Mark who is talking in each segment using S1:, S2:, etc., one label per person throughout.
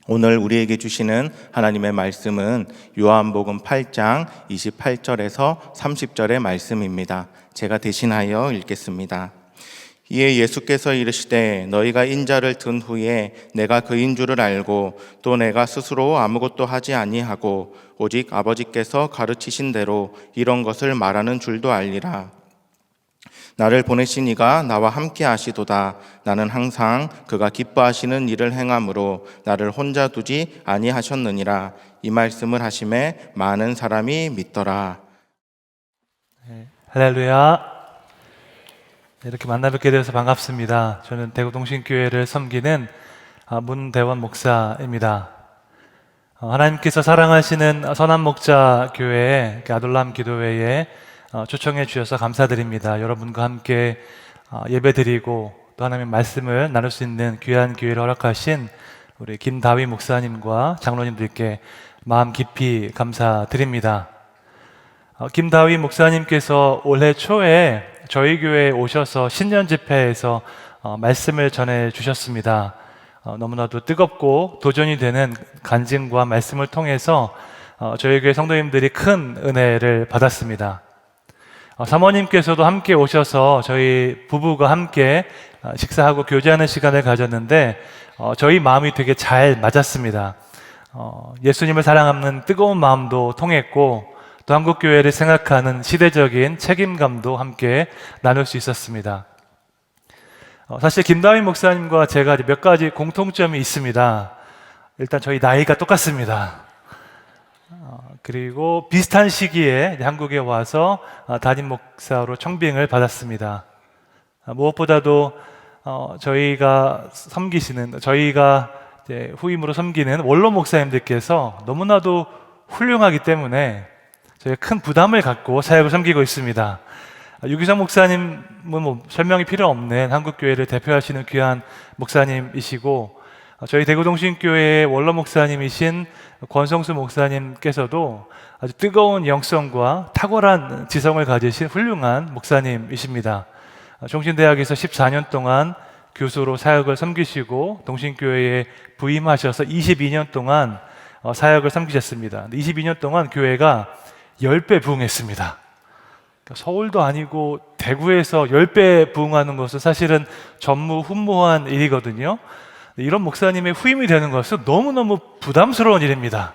S1: 오늘 우리에게 주시는 하나님의 말씀은 요한복음 8장 28절에서 30절의 말씀입니다. 제가 대신하여 읽겠습니다. 이에 예수께서 이르시되 너희가 인자를 든 후에 내가 그인 줄을 알고 또 내가 스스로 아무것도 하지 아니하고 오직 아버지께서 가르치신 대로 이런 것을 말하는 줄도 알리라. 나를 보내신 이가 나와 함께 하시도다. 나는 항상 그가 기뻐하시는 일을 행함으로 나를 혼자 두지 아니하셨느니라. 이 말씀을 하심에 많은 사람이 믿더라.
S2: 할렐루야. 이렇게 만나 뵙게 되어서 반갑습니다. 저는 대구동신교회를 섬기는 문대원 목사입니다. 하나님께서 사랑하시는 선한목자교회 아둘람 기도회에 초청해 주셔서 감사드립니다. 여러분과 함께 예배드리고 또 하나님의 말씀을 나눌 수 있는 귀한 기회를 허락하신 우리 김다위 목사님과 장로님들께 마음 깊이 감사드립니다. 김다위 목사님께서 올해 초에 저희 교회에 오셔서 신년 집회에서 말씀을 전해 주셨습니다. 너무나도 뜨겁고 도전이 되는 간증과 말씀을 통해서 저희 교회 성도님들이 큰 은혜를 받았습니다. 사모님께서도 함께 오셔서 저희 부부가 함께 식사하고 교제하는 시간을 가졌는데 저희 마음이 되게 잘 맞았습니다. 예수님을 사랑하는 뜨거운 마음도 통했고 또 한국교회를 생각하는 시대적인 책임감도 함께 나눌 수 있었습니다. 사실 김다위 목사님과 제가 몇 가지 공통점이 있습니다. 일단 저희 나이가 똑같습니다. 그리고 비슷한 시기에 한국에 와서 담임 목사로 청빙을 받았습니다. 무엇보다도 저희가 이제 후임으로 섬기는 원로 목사님들께서 너무나도 훌륭하기 때문에 저희가 큰 부담을 갖고 사역을 섬기고 있습니다. 유기성 목사님은 설명이 필요 없는 한국교회를 대표하시는 귀한 목사님이시고 저희 대구동신교회의 원로 목사님이신 권성수 목사님께서도 아주 뜨거운 영성과 탁월한 지성을 가지신 훌륭한 목사님이십니다. 종신대학에서 14년 동안 교수로 사역을 섬기시고 동신교회에 부임하셔서 22년 동안 사역을 섬기셨습니다. 22년 동안 교회가 10배 부흥했습니다. 서울도 아니고 대구에서 10배 부흥하는 것은 사실은 전무후무한 일이거든요. 이런 목사님의 후임이 되는 것은 너무너무 부담스러운 일입니다.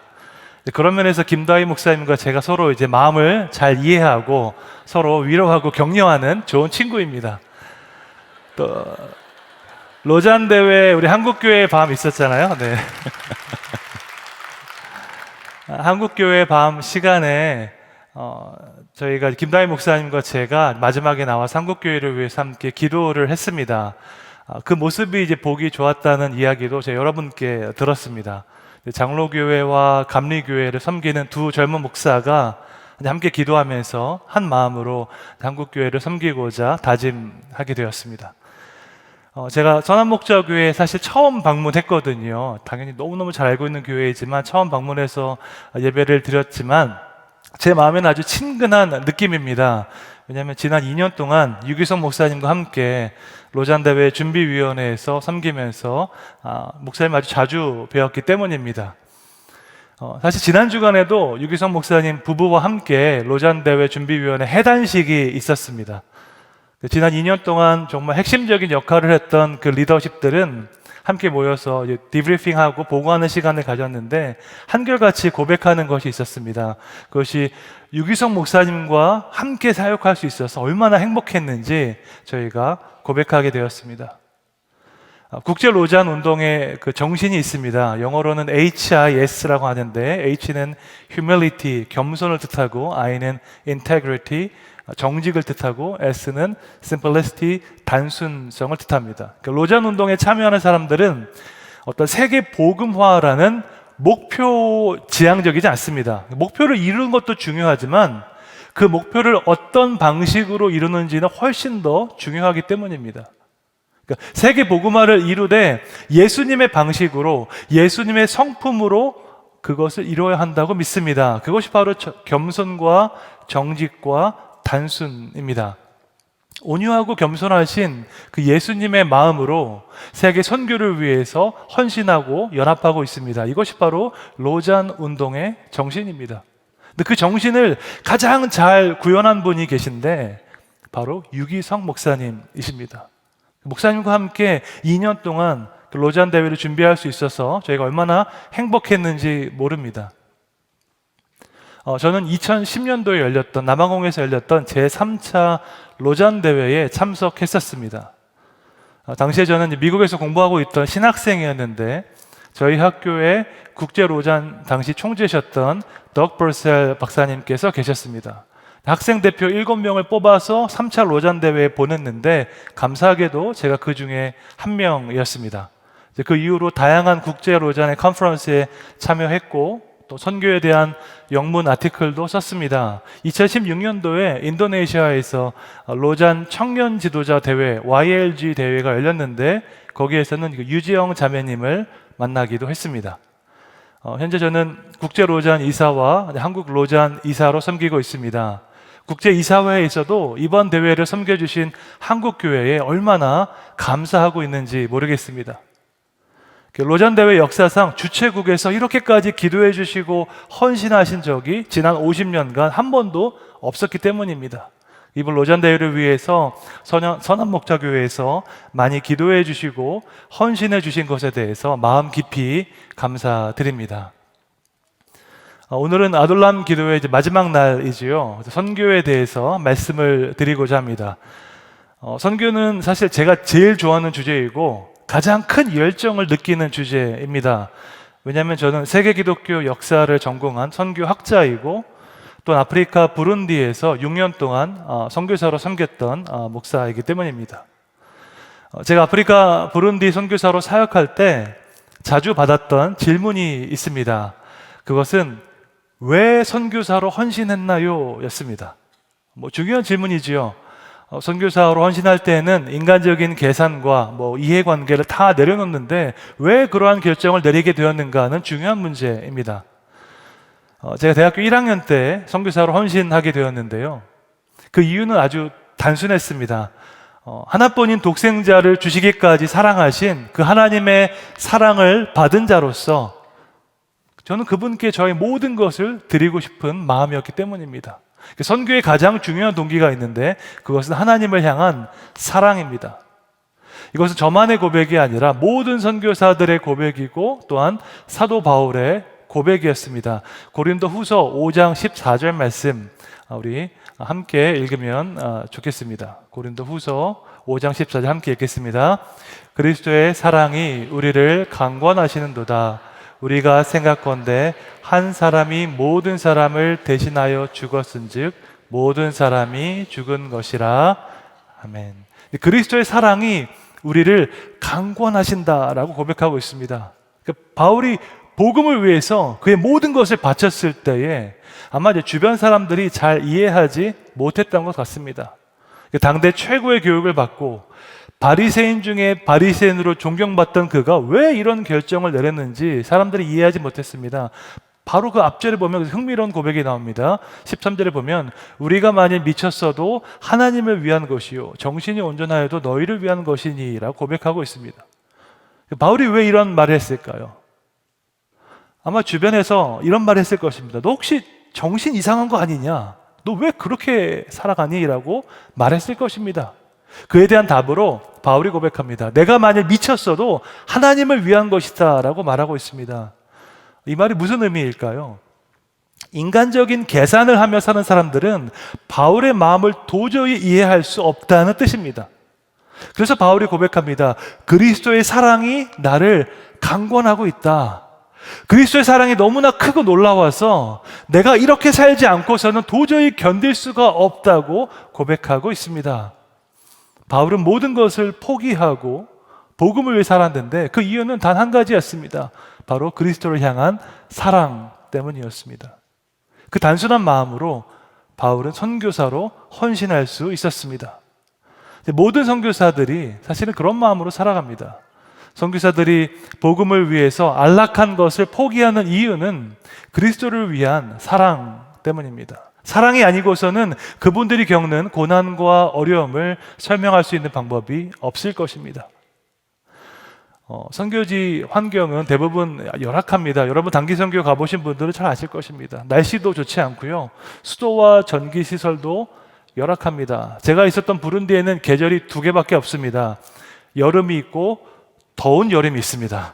S2: 그런 면에서 김다희 목사님과 제가 서로 이제 마음을 잘 이해하고 서로 위로하고 격려하는 좋은 친구입니다. 또 로잔 대회 우리 한국교회의 밤 있었잖아요. 네. 한국교회 밤 시간에 저희가 김다희 목사님과 제가 마지막에 나와서 한국교회를 위해서 함께 기도를 했습니다. 그 모습이 이제 보기 좋았다는 이야기도 제가 여러분께 들었습니다. 장로교회와 감리교회를 섬기는 두 젊은 목사가 함께 기도하면서 한 마음으로 한국교회를 섬기고자 다짐하게 되었습니다. 제가 선한목자교회에 사실 처음 방문했거든요. 당연히 너무너무 잘 알고 있는 교회이지만 처음 방문해서 예배를 드렸지만 제 마음에는 아주 친근한 느낌입니다. 왜냐하면 지난 2년 동안 유기성 목사님과 함께 로잔대회 준비위원회에서 섬기면서 목사님 아주 자주 배웠기 때문입니다. 사실 지난 주간에도 유기성 목사님 부부와 함께 로잔대회 준비위원회 해단식이 있었습니다. 지난 2년 동안 정말 핵심적인 역할을 했던 그 리더십들은 함께 모여서 디브리핑하고 보고하는 시간을 가졌는데 한결같이 고백하는 것이 있었습니다. 그것이 유기성 목사님과 함께 사역할 수 있어서 얼마나 행복했는지 저희가 고백하게 되었습니다. 국제 로잔 운동의 그 정신이 있습니다. 영어로는 HIS라고 하는데 H는 humility, 겸손을 뜻하고 I는 integrity, 정직을 뜻하고 S는 simplicity, 단순성을 뜻합니다. 그러니까 로잔 운동에 참여하는 사람들은 어떤 세계 복음화라는 목표 지향적이지 않습니다. 목표를 이루는 것도 중요하지만 그 목표를 어떤 방식으로 이루는지는 훨씬 더 중요하기 때문입니다. 그러니까 세계 복음화를 이루되 예수님의 방식으로 예수님의 성품으로 그것을 이루어야 한다고 믿습니다. 그것이 바로 겸손과 정직과 단순입니다. 온유하고 겸손하신 그 예수님의 마음으로 세계 선교를 위해서 헌신하고 연합하고 있습니다. 이것이 바로 로잔 운동의 정신입니다. 근데 그 정신을 가장 잘 구현한 분이 계신데 바로 유기성 목사님이십니다. 목사님과 함께 2년 동안 그 로잔 대회를 준비할 수 있어서 저희가 얼마나 행복했는지 모릅니다. 저는 2010년도에 열렸던 남아공에서 열렸던 제3차 로잔 대회에 참석했었습니다. 당시에 저는 미국에서 공부하고 있던 신학생이었는데 저희 학교에 국제 로잔 당시 총재셨던 덕 버셀 박사님께서 계셨습니다. 학생 대표 7명을 뽑아서 3차 로잔 대회에 보냈는데 감사하게도 제가 그 중에 한 명이었습니다. 그 이후로 다양한 국제 로잔의 컨퍼런스에 참여했고 또 선교에 대한 영문 아티클도 썼습니다. 2016년도에 인도네시아에서 로잔 청년 지도자 대회 YLG 대회가 열렸는데 거기에서는 유지영 자매님을 만나기도 했습니다. 현재 저는 국제 로잔 이사와 한국 로잔 이사로 섬기고 있습니다. 국제 이사회에서도 이번 대회를 섬겨주신 한국 교회에 얼마나 감사하고 있는지 모르겠습니다. 로잔 대회 역사상 주최국에서 이렇게까지 기도해 주시고 헌신하신 적이 지난 50년간 한 번도 없었기 때문입니다. 이번 로잔 대회를 위해서 선한목자교회에서 많이 기도해 주시고 헌신해 주신 것에 대해서 마음 깊이 감사드립니다. 오늘은 아둘람 기도회 이제 마지막 날이지요. 선교에 대해서 말씀을 드리고자 합니다. 선교는 사실 제가 제일 좋아하는 주제이고 가장 큰 열정을 느끼는 주제입니다. 왜냐하면 저는 세계 기독교 역사를 전공한 선교 학자이고 또 아프리카 부룬디에서 6년 동안 선교사로 섬겼던 목사이기 때문입니다. 제가 아프리카 부룬디 선교사로 사역할 때 자주 받았던 질문이 있습니다. 그것은 왜 선교사로 헌신했나요? 였습니다. 중요한 질문이지요. 선교사로 헌신할 때는 인간적인 계산과 이해관계를 다 내려놓는데 왜 그러한 결정을 내리게 되었는가는 중요한 문제입니다. 제가 대학교 1학년 때 선교사로 헌신하게 되었는데요. 그 이유는 아주 단순했습니다. 하나뿐인 독생자를 주시기까지 사랑하신 그 하나님의 사랑을 받은 자로서 저는 그분께 저의 모든 것을 드리고 싶은 마음이었기 때문입니다. 선교의 가장 중요한 동기가 있는데 그것은 하나님을 향한 사랑입니다. 이것은 저만의 고백이 아니라 모든 선교사들의 고백이고 또한 사도 바울의 고백이었습니다. 고린도 후서 5장 14절 말씀 우리 함께 읽으면 좋겠습니다. 고린도 후서 5장 14절 함께 읽겠습니다. 그리스도의 사랑이 우리를 강권하시는도다. 우리가 생각건대 한 사람이 모든 사람을 대신하여 죽었은즉 모든 사람이 죽은 것이라. 아멘. 그리스도의 사랑이 우리를 강권하신다라고 고백하고 있습니다. 그러니까 바울이 복음을 위해서 그의 모든 것을 바쳤을 때에 아마 이제 주변 사람들이 잘 이해하지 못했던 것 같습니다. 당대 최고의 교육을 받고 바리새인 중에 바리새인으로 존경받던 그가 왜 이런 결정을 내렸는지 사람들이 이해하지 못했습니다. 바로 그 앞절에 보면 흥미로운 고백이 나옵니다. 13절에 보면 우리가 만일 미쳤어도 하나님을 위한 것이요 정신이 온전하여도 너희를 위한 것이니 라고 고백하고 있습니다. 바울이 왜 이런 말을 했을까요? 아마 주변에서 이런 말을 했을 것입니다. 너 혹시 정신 이상한 거 아니냐? 너 왜 그렇게 살아가니? 라고 말했을 것입니다. 그에 대한 답으로 바울이 고백합니다. 내가 만일 미쳤어도 하나님을 위한 것이다 라고 말하고 있습니다. 이 말이 무슨 의미일까요? 인간적인 계산을 하며 사는 사람들은 바울의 마음을 도저히 이해할 수 없다는 뜻입니다. 그래서 바울이 고백합니다. 그리스도의 사랑이 나를 강권하고 있다. 그리스도의 사랑이 너무나 크고 놀라워서 내가 이렇게 살지 않고서는 도저히 견딜 수가 없다고 고백하고 있습니다. 바울은 모든 것을 포기하고 복음을 위해 살았는데 그 이유는 단 한 가지였습니다. 바로 그리스도를 향한 사랑 때문이었습니다. 그 단순한 마음으로 바울은 선교사로 헌신할 수 있었습니다. 모든 선교사들이 사실은 그런 마음으로 살아갑니다. 선교사들이 복음을 위해서 안락한 것을 포기하는 이유는 그리스도를 위한 사랑 때문입니다. 사랑이 아니고서는 그분들이 겪는 고난과 어려움을 설명할 수 있는 방법이 없을 것입니다. 선교지 환경은 대부분 열악합니다. 여러분 단기 선교 가보신 분들은 잘 아실 것입니다. 날씨도 좋지 않고요. 수도와 전기 시설도 열악합니다. 제가 있었던 부룬디에는 계절이 2개밖에 없습니다. 여름이 있고 더운 여름이 있습니다.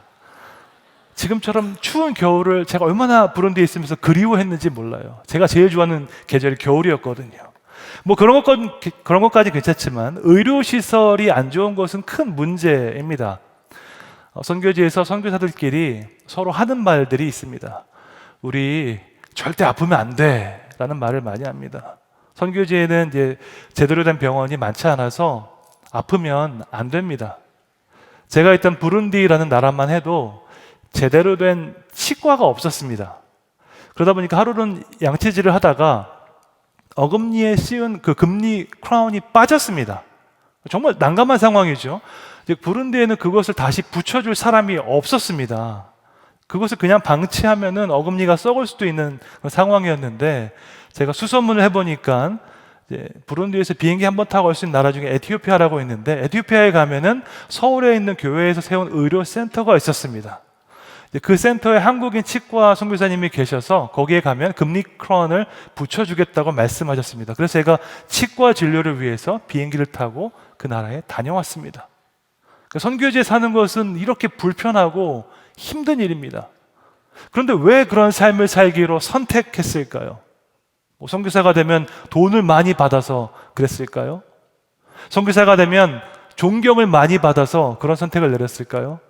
S2: 지금처럼 추운 겨울을 제가 얼마나 부룬디에 있으면서 그리워했는지 몰라요. 제가 제일 좋아하는 계절이 겨울이었거든요. 뭐 그런 것까지 괜찮지만 의료시설이 안 좋은 것은 큰 문제입니다. 선교지에서 선교사들끼리 서로 하는 말들이 있습니다. 우리 절대 아프면 안 돼 라는 말을 많이 합니다. 선교지에는 이제 제대로 된 병원이 많지 않아서 아프면 안 됩니다. 제가 있던 부룬디라는 나라만 해도 제대로 된 치과가 없었습니다. 그러다 보니까 하루는 양치질을 하다가 어금니에 씌운 그 금니 크라운이 빠졌습니다. 정말 난감한 상황이죠. 부룬디에는 그것을 다시 붙여줄 사람이 없었습니다. 그것을 그냥 방치하면은 어금니가 썩을 수도 있는 상황이었는데, 제가 수소문을 해보니까 부룬디에서 비행기 한 번 타고 갈 수 있는 나라 중에 에티오피아라고 있는데, 에티오피아에 가면은 서울에 있는 교회에서 세운 의료센터가 있었습니다. 그 센터에 한국인 치과 선교사님이 계셔서 거기에 가면 금니 크라운을 붙여주겠다고 말씀하셨습니다. 그래서 제가 치과 진료를 위해서 비행기를 타고 그 나라에 다녀왔습니다. 선교지에 사는 것은 이렇게 불편하고 힘든 일입니다. 그런데 왜 그런 삶을 살기로 선택했을까요? 선교사가 되면 돈을 많이 받아서 그랬을까요? 선교사가 되면 존경을 많이 받아서 그런 선택을 내렸을까요?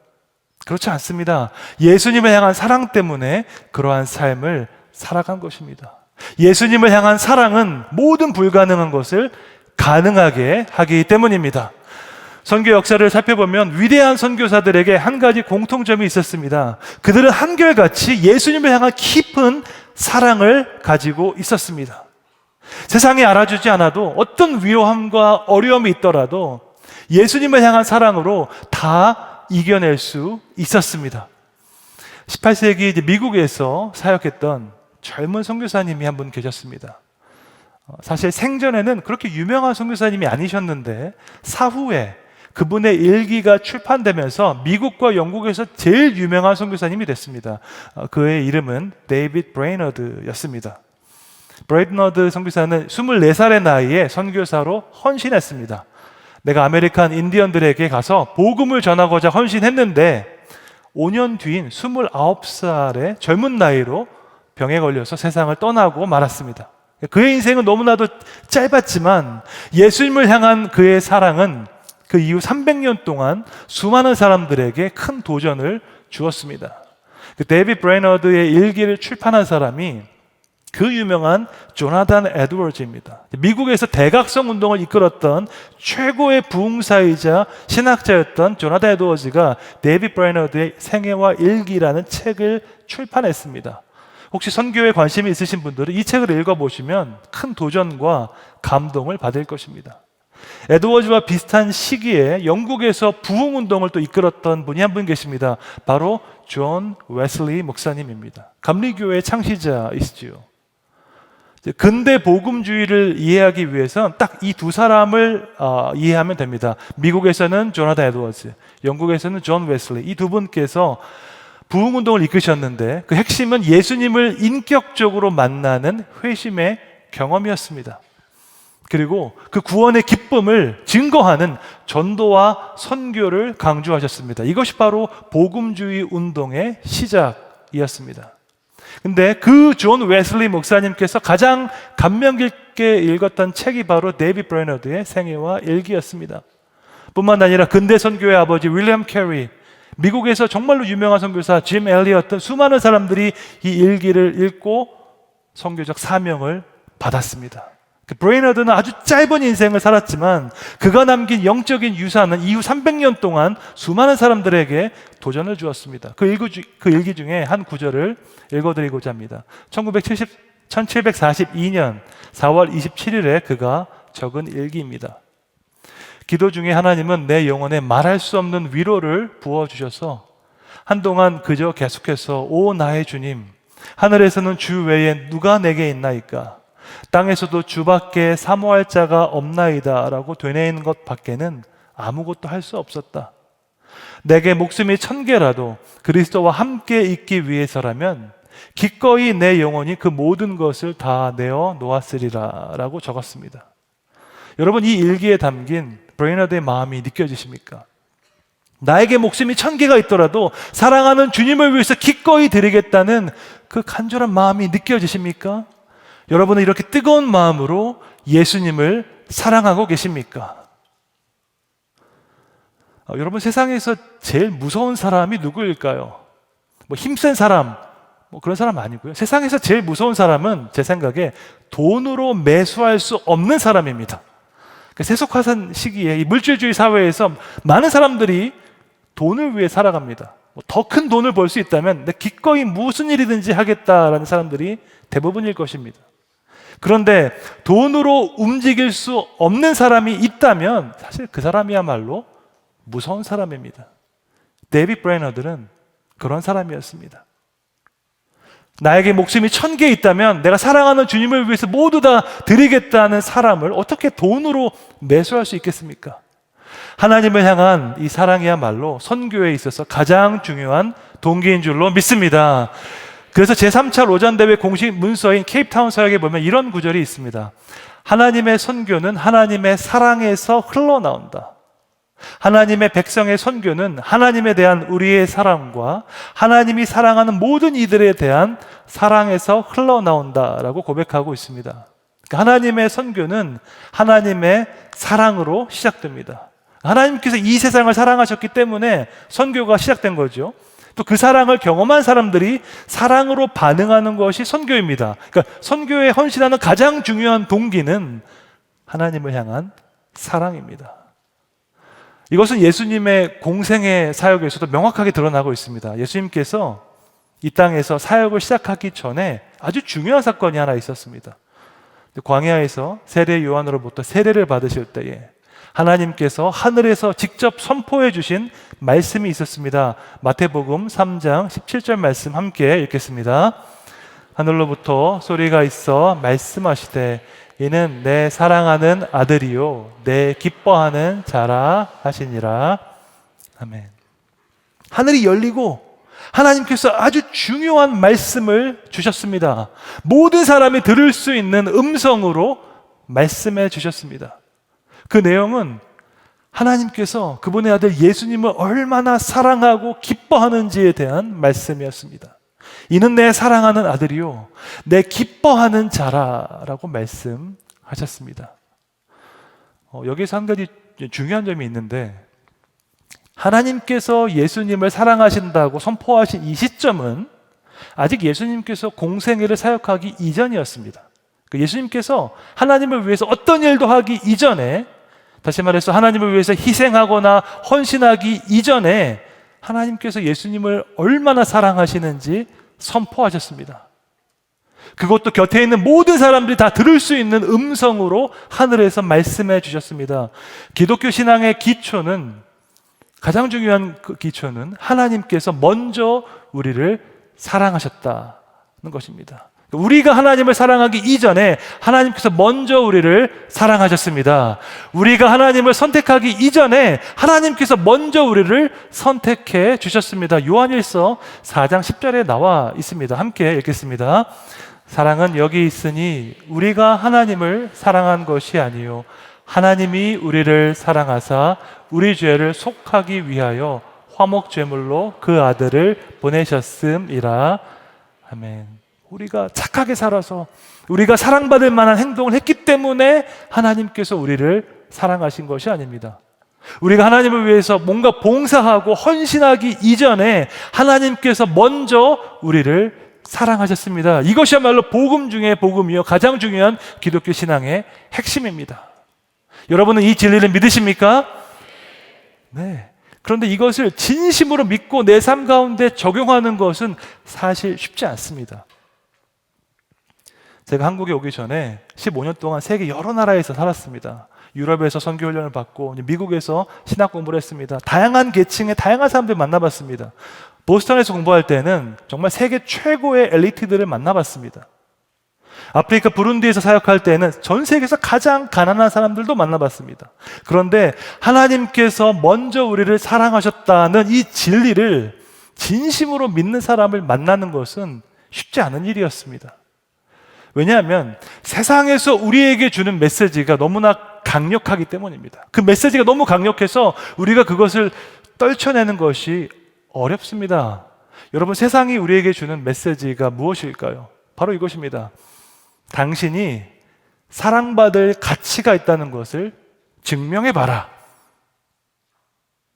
S2: 그렇지 않습니다. 예수님을 향한 사랑 때문에 그러한 삶을 살아간 것입니다. 예수님을 향한 사랑은 모든 불가능한 것을 가능하게 하기 때문입니다. 선교 역사를 살펴보면 위대한 선교사들에게 한 가지 공통점이 있었습니다. 그들은 한결같이 예수님을 향한 깊은 사랑을 가지고 있었습니다. 세상이 알아주지 않아도 어떤 위로함과 어려움이 있더라도 예수님을 향한 사랑으로 다 이겨낼 수 있었습니다. 18세기 미국에서 사역했던 젊은 선교사님이 한 분 계셨습니다. 사실 생전에는 그렇게 유명한 선교사님이 아니셨는데 사후에 그분의 일기가 출판되면서 미국과 영국에서 제일 유명한 선교사님이 됐습니다. 그의 이름은 데이비드 브레이너드였습니다. 브레이너드 선교사는 24살의 나이에 선교사로 헌신했습니다. 내가 아메리칸 인디언들에게 가서 복음을 전하고자 헌신했는데 5년 뒤인 29살의 젊은 나이로 병에 걸려서 세상을 떠나고 말았습니다. 그의 인생은 너무나도 짧았지만 예수님을 향한 그의 사랑은 그 이후 300년 동안 수많은 사람들에게 큰 도전을 주었습니다. 그 데이비드 브레이너드의 일기를 출판한 사람이 그 유명한 조나단 에드워즈입니다. 미국에서 대각성 운동을 이끌었던 최고의 부흥사이자 신학자였던 조나단 에드워즈가 데이비드 브레이너드의 생애와 일기라는 책을 출판했습니다. 혹시 선교에 관심이 있으신 분들은 이 책을 읽어보시면 큰 도전과 감동을 받을 것입니다. 에드워즈와 비슷한 시기에 영국에서 부흥운동을 또 이끌었던 분이 한 분 계십니다. 바로 존 웨슬리 목사님입니다. 감리교회의 창시자이시지요. 근대 복음주의를 이해하기 위해서는 딱 이 두 사람을 이해하면 됩니다. 미국에서는 조나단 에드워즈, 영국에서는 존 웨슬리, 이 두 분께서 부흥운동을 이끄셨는데 그 핵심은 예수님을 인격적으로 만나는 회심의 경험이었습니다. 그리고 그 구원의 기쁨을 증거하는 전도와 선교를 강조하셨습니다. 이것이 바로 복음주의 운동의 시작이었습니다. 근데 그 존 웨슬리 목사님께서 가장 감명 깊게 읽었던 책이 바로 데이비드 브레이너드의 생애와 일기였습니다. 뿐만 아니라 근대 선교의 아버지 윌리엄 캐리, 미국에서 정말로 유명한 선교사 짐 엘리엇 등 수많은 사람들이 이 일기를 읽고 선교적 사명을 받았습니다. 브레이너드는 아주 짧은 인생을 살았지만 그가 남긴 영적인 유산은 이후 300년 동안 수많은 사람들에게 도전을 주었습니다. 그 일기 중에 한 구절을 읽어드리고자 합니다. 1742년 4월 27일에 그가 적은 일기입니다. 기도 중에 하나님은 내 영혼에 말할 수 없는 위로를 부어주셔서 한동안 그저 계속해서 오 나의 주님, 하늘에서는 주 외에 누가 내게 있나이까? 땅에서도 주밖에 사모할 자가 없나이다 라고 되뇌이는 것 밖에는 아무것도 할 수 없었다. 내게 목숨이 1000개라도 그리스도와 함께 있기 위해서라면 기꺼이 내 영혼이 그 모든 것을 다 내어 놓았으리라 라고 적었습니다. 여러분, 이 일기에 담긴 브레이너드의 마음이 느껴지십니까? 나에게 목숨이 1000개가 있더라도 사랑하는 주님을 위해서 기꺼이 드리겠다는 그 간절한 마음이 느껴지십니까? 여러분은 이렇게 뜨거운 마음으로 예수님을 사랑하고 계십니까? 여러분, 세상에서 제일 무서운 사람이 누구일까요? 힘센 사람, 그런 사람 아니고요. 세상에서 제일 무서운 사람은 제 생각에 돈으로 매수할 수 없는 사람입니다. 세속화된 시기에 이 물질주의 사회에서 많은 사람들이 돈을 위해 살아갑니다. 더 큰 돈을 벌 수 있다면 내 기꺼이 무슨 일이든지 하겠다라는 사람들이 대부분일 것입니다. 그런데 돈으로 움직일 수 없는 사람이 있다면 사실 그 사람이야말로 무서운 사람입니다. 데이빗 브레이너드는 그런 사람이었습니다. 나에게 목숨이 1000개 있다면 내가 사랑하는 주님을 위해서 모두 다 드리겠다는 사람을 어떻게 돈으로 매수할 수 있겠습니까? 하나님을 향한 이 사랑이야말로 선교에 있어서 가장 중요한 동기인 줄로 믿습니다. 그래서 제3차 로잔대회 공식 문서인 케이프타운 서약에 보면 이런 구절이 있습니다. 하나님의 선교는 하나님의 사랑에서 흘러나온다. 하나님의 백성의 선교는 하나님에 대한 우리의 사랑과 하나님이 사랑하는 모든 이들에 대한 사랑에서 흘러나온다라고 고백하고 있습니다. 그러니까 하나님의 선교는 하나님의 사랑으로 시작됩니다. 하나님께서 이 세상을 사랑하셨기 때문에 선교가 시작된 거죠. 또 그 사랑을 경험한 사람들이 사랑으로 반응하는 것이 선교입니다. 그러니까 선교에 헌신하는 가장 중요한 동기는 하나님을 향한 사랑입니다. 이것은 예수님의 공생의 사역에서도 명확하게 드러나고 있습니다. 예수님께서 이 땅에서 사역을 시작하기 전에 아주 중요한 사건이 하나 있었습니다. 광야에서 세례 요한으로부터 세례를 받으실 때에 하나님께서 하늘에서 직접 선포해 주신 말씀이 있었습니다. 마태복음 3장 17절 말씀 함께 읽겠습니다. 하늘로부터 소리가 있어 말씀하시되 이는 내 사랑하는 아들이요 내 기뻐하는 자라 하시니라. 아멘. 하늘이 열리고 하나님께서 아주 중요한 말씀을 주셨습니다. 모든 사람이 들을 수 있는 음성으로 말씀해 주셨습니다. 그 내용은 하나님께서 그분의 아들 예수님을 얼마나 사랑하고 기뻐하는지에 대한 말씀이었습니다. 이는 내 사랑하는 아들이요 내 기뻐하는 자라라고 말씀하셨습니다. 여기서 한 가지 중요한 점이 있는데, 하나님께서 예수님을 사랑하신다고 선포하신 이 시점은 아직 예수님께서 공생애를 사역하기 이전이었습니다. 예수님께서 하나님을 위해서 어떤 일도 하기 이전에, 다시 말해서 하나님을 위해서 희생하거나 헌신하기 이전에 하나님께서 예수님을 얼마나 사랑하시는지 선포하셨습니다. 그것도 곁에 있는 모든 사람들이 다 들을 수 있는 음성으로 하늘에서 말씀해 주셨습니다. 기독교 신앙의 기초는, 가장 중요한 그 기초는 하나님께서 먼저 우리를 사랑하셨다는 것입니다. 우리가 하나님을 사랑하기 이전에 하나님께서 먼저 우리를 사랑하셨습니다. 우리가 하나님을 선택하기 이전에 하나님께서 먼저 우리를 선택해 주셨습니다. 요한일서 4장 10절에 나와 있습니다. 함께 읽겠습니다. 사랑은 여기 있으니 우리가 하나님을 사랑한 것이 아니요 하나님이 우리를 사랑하사 우리 죄를 속하기 위하여 화목제물로 그 아들을 보내셨음이라. 아멘. 우리가 착하게 살아서 우리가 사랑받을 만한 행동을 했기 때문에 하나님께서 우리를 사랑하신 것이 아닙니다. 우리가 하나님을 위해서 뭔가 봉사하고 헌신하기 이전에 하나님께서 먼저 우리를 사랑하셨습니다. 이것이야말로 복음 중에 복음이요 가장 중요한 기독교 신앙의 핵심입니다. 여러분은 이 진리를 믿으십니까? 네. 그런데 이것을 진심으로 믿고 내 삶 가운데 적용하는 것은 사실 쉽지 않습니다. 제가 한국에 오기 전에 15년 동안 세계 여러 나라에서 살았습니다. 유럽에서 선교훈련을 받고 미국에서 신학 공부를 했습니다. 다양한 계층의 다양한 사람들 만나봤습니다. 보스턴에서 공부할 때는 정말 세계 최고의 엘리트들을 만나봤습니다. 아프리카 부룬디에서 사역할 때는 전 세계에서 가장 가난한 사람들도 만나봤습니다. 그런데 하나님께서 먼저 우리를 사랑하셨다는 이 진리를 진심으로 믿는 사람을 만나는 것은 쉽지 않은 일이었습니다. 왜냐하면 세상에서 우리에게 주는 메시지가 너무나 강력하기 때문입니다. 그 메시지가 너무 강력해서 우리가 그것을 떨쳐내는 것이 어렵습니다. 여러분, 세상이 우리에게 주는 메시지가 무엇일까요? 바로 이것입니다. 당신이 사랑받을 가치가 있다는 것을 증명해봐라.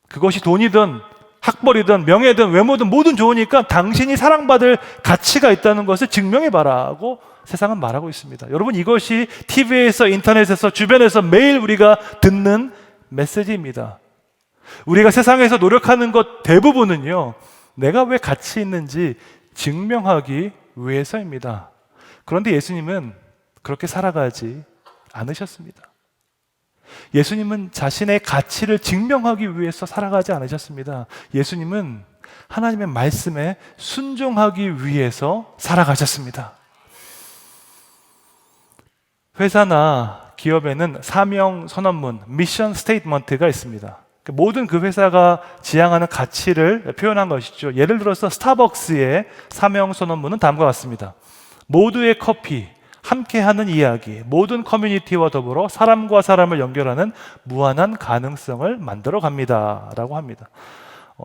S2: 그것이 돈이든 학벌이든 명예든 외모든 뭐든 좋으니까 당신이 사랑받을 가치가 있다는 것을 증명해봐라 하고 세상은 말하고 있습니다. 여러분, 이것이 TV에서 인터넷에서 주변에서 매일 우리가 듣는 메시지입니다. 우리가 세상에서 노력하는 것 대부분은요, 내가 왜 가치 있는지 증명하기 위해서입니다. 그런데 예수님은 그렇게 살아가지 않으셨습니다. 예수님은 자신의 가치를 증명하기 위해서 살아가지 않으셨습니다. 예수님은 하나님의 말씀에 순종하기 위해서 살아가셨습니다. 회사나 기업에는 사명 선언문, 미션 스테이트먼트가 있습니다. 모든 그 회사가 지향하는 가치를 표현한 것이죠. 예를 들어서 스타벅스의 사명 선언문은 다음과 같습니다. 모두의 커피, 함께하는 이야기, 모든 커뮤니티와 더불어 사람과 사람을 연결하는 무한한 가능성을 만들어 갑니다 라고 합니다.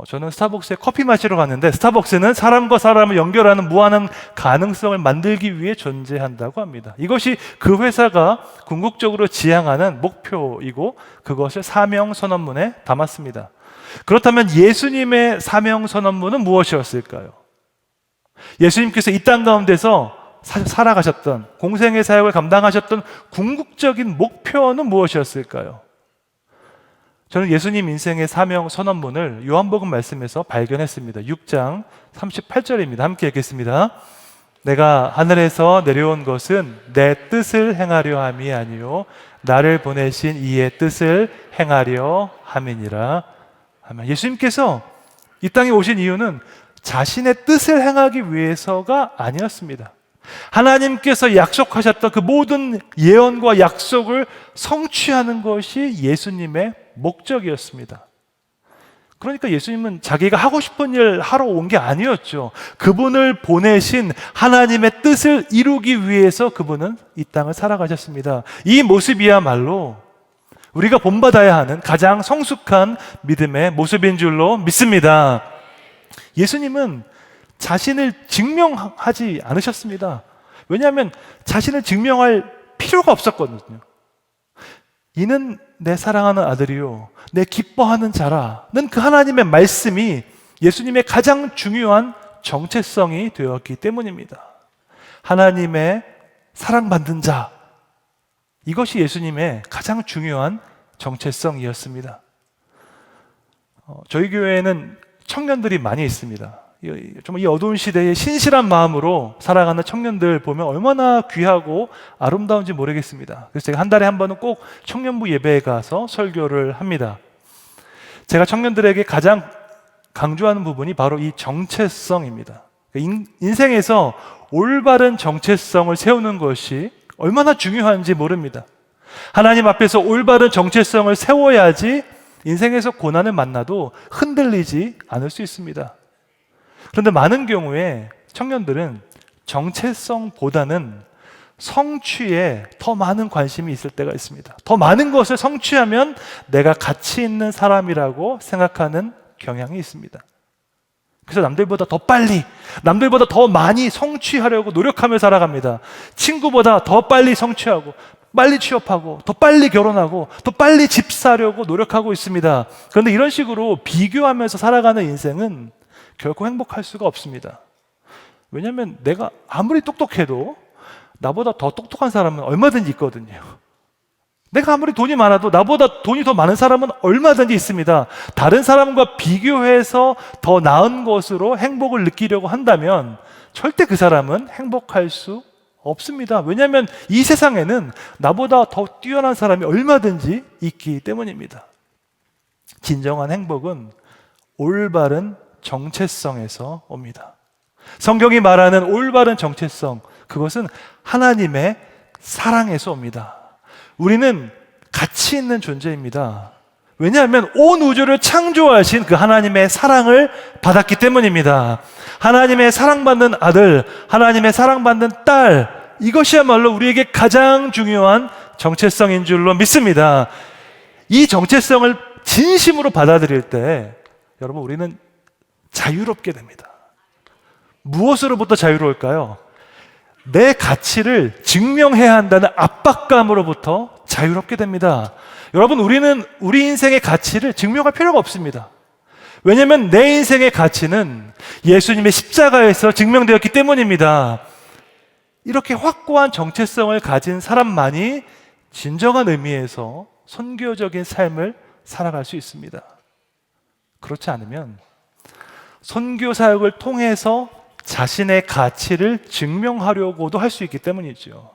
S2: 저는 스타벅스에 커피 마시러 갔는데 스타벅스는 사람과 사람을 연결하는 무한한 가능성을 만들기 위해 존재한다고 합니다. 이것이 그 회사가 궁극적으로 지향하는 목표이고 그것을 사명선언문에 담았습니다. 그렇다면 예수님의 사명선언문은 무엇이었을까요? 예수님께서 이 땅 가운데서 살아가셨던, 공생의 사역을 감당하셨던 궁극적인 목표는 무엇이었을까요? 저는 예수님 인생의 사명 선언문을 요한복음 말씀에서 발견했습니다. 6장 38절입니다. 함께 읽겠습니다. 내가 하늘에서 내려온 것은 내 뜻을 행하려 함이 아니요 나를 보내신 이의 뜻을 행하려 함이니라. 아멘. 예수님께서 이 땅에 오신 이유는 자신의 뜻을 행하기 위해서가 아니었습니다. 하나님께서 약속하셨던 그 모든 예언과 약속을 성취하는 것이 예수님의 목적이었습니다. 그러니까 예수님은 자기가 하고 싶은 일 하러 온 게 아니었죠. 그분을 보내신 하나님의 뜻을 이루기 위해서 그분은 이 땅을 살아가셨습니다. 이 모습이야말로 우리가 본받아야 하는 가장 성숙한 믿음의 모습인 줄로 믿습니다. 예수님은 자신을 증명하지 않으셨습니다. 왜냐하면 자신을 증명할 필요가 없었거든요. 이는 내 사랑하는 아들이요 내 기뻐하는 자라는 그 하나님의 말씀이 예수님의 가장 중요한 정체성이 되었기 때문입니다. 하나님의 사랑받는 자, 이것이 예수님의 가장 중요한 정체성이었습니다. 저희 교회에는 청년들이 많이 있습니다. 정말 이 어두운 시대에 신실한 마음으로 살아가는 청년들 보면 얼마나 귀하고 아름다운지 모르겠습니다. 그래서 제가 한 달에 한 번은 꼭 청년부 예배에 가서 설교를 합니다. 제가 청년들에게 가장 강조하는 부분이 바로 이 정체성입니다. 인생에서 올바른 정체성을 세우는 것이 얼마나 중요한지 모릅니다. 하나님 앞에서 올바른 정체성을 세워야지 인생에서 고난을 만나도 흔들리지 않을 수 있습니다. 그런데 많은 경우에 청년들은 정체성보다는 성취에 더 많은 관심이 있을 때가 있습니다. 더 많은 것을 성취하면 내가 가치 있는 사람이라고 생각하는 경향이 있습니다. 그래서 남들보다 더 빨리, 남들보다 더 많이 성취하려고 노력하며 살아갑니다. 친구보다 더 빨리 성취하고, 빨리 취업하고, 더 빨리 결혼하고, 더 빨리 집 사려고 노력하고 있습니다. 그런데 이런 식으로 비교하면서 살아가는 인생은 결코 행복할 수가 없습니다. 왜냐하면 내가 아무리 똑똑해도 나보다 더 똑똑한 사람은 얼마든지 있거든요. 내가 아무리 돈이 많아도 나보다 돈이 더 많은 사람은 얼마든지 있습니다. 다른 사람과 비교해서 더 나은 것으로 행복을 느끼려고 한다면 절대 그 사람은 행복할 수 없습니다. 왜냐하면 이 세상에는 나보다 더 뛰어난 사람이 얼마든지 있기 때문입니다. 진정한 행복은 올바른 정체성에서 옵니다. 성경이 말하는 올바른 정체성, 그것은 하나님의 사랑에서 옵니다. 우리는 가치 있는 존재입니다. 왜냐하면 온 우주를 창조하신 그 하나님의 사랑을 받았기 때문입니다. 하나님의 사랑받는 아들, 하나님의 사랑받는 딸, 이것이야말로 우리에게 가장 중요한 정체성인 줄로 믿습니다. 이 정체성을 진심으로 받아들일 때 여러분 우리는 자유롭게 됩니다. 무엇으로부터 자유로울까요? 내 가치를 증명해야 한다는 압박감으로부터 자유롭게 됩니다. 여러분, 우리는 우리 인생의 가치를 증명할 필요가 없습니다. 왜냐하면 내 인생의 가치는 예수님의 십자가에서 증명되었기 때문입니다. 이렇게 확고한 정체성을 가진 사람만이 진정한 의미에서 선교적인 삶을 살아갈 수 있습니다. 그렇지 않으면 선교 사역을 통해서 자신의 가치를 증명하려고도 할 수 있기 때문이죠.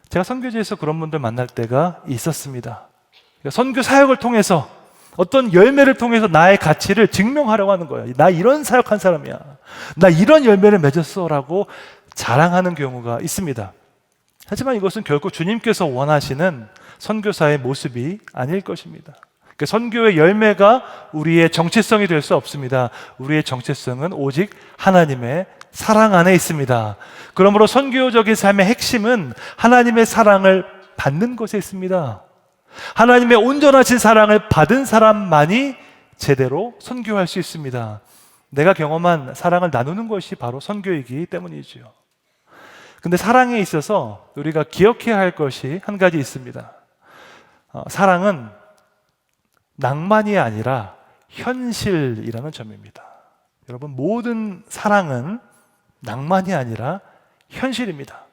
S2: 제가 선교지에서 그런 분들 만날 때가 있었습니다. 그러니까 선교 사역을 통해서 어떤 열매를 통해서 나의 가치를 증명하려고 하는 거예요. 나 이런 사역한 사람이야. 나 이런 열매를 맺었어 라고 자랑하는 경우가 있습니다. 하지만 이것은 결코 주님께서 원하시는 선교사의 모습이 아닐 것입니다. 그러니까 선교의 열매가 우리의 정체성이 될 수 없습니다. 우리의 정체성은 오직 하나님의 사랑 안에 있습니다. 그러므로 선교적인 삶의 핵심은 하나님의 사랑을 받는 것에 있습니다. 하나님의 온전하신 사랑을 받은 사람만이 제대로 선교할 수 있습니다. 내가 경험한 사랑을 나누는 것이 바로 선교이기 때문이죠. 근데 사랑에 있어서 우리가 기억해야 할 것이 한 가지 있습니다. 사랑은 낭만이 아니라 현실이라는 점입니다. 여러분, 모든 사랑은 낭만이 아니라 현실입니다.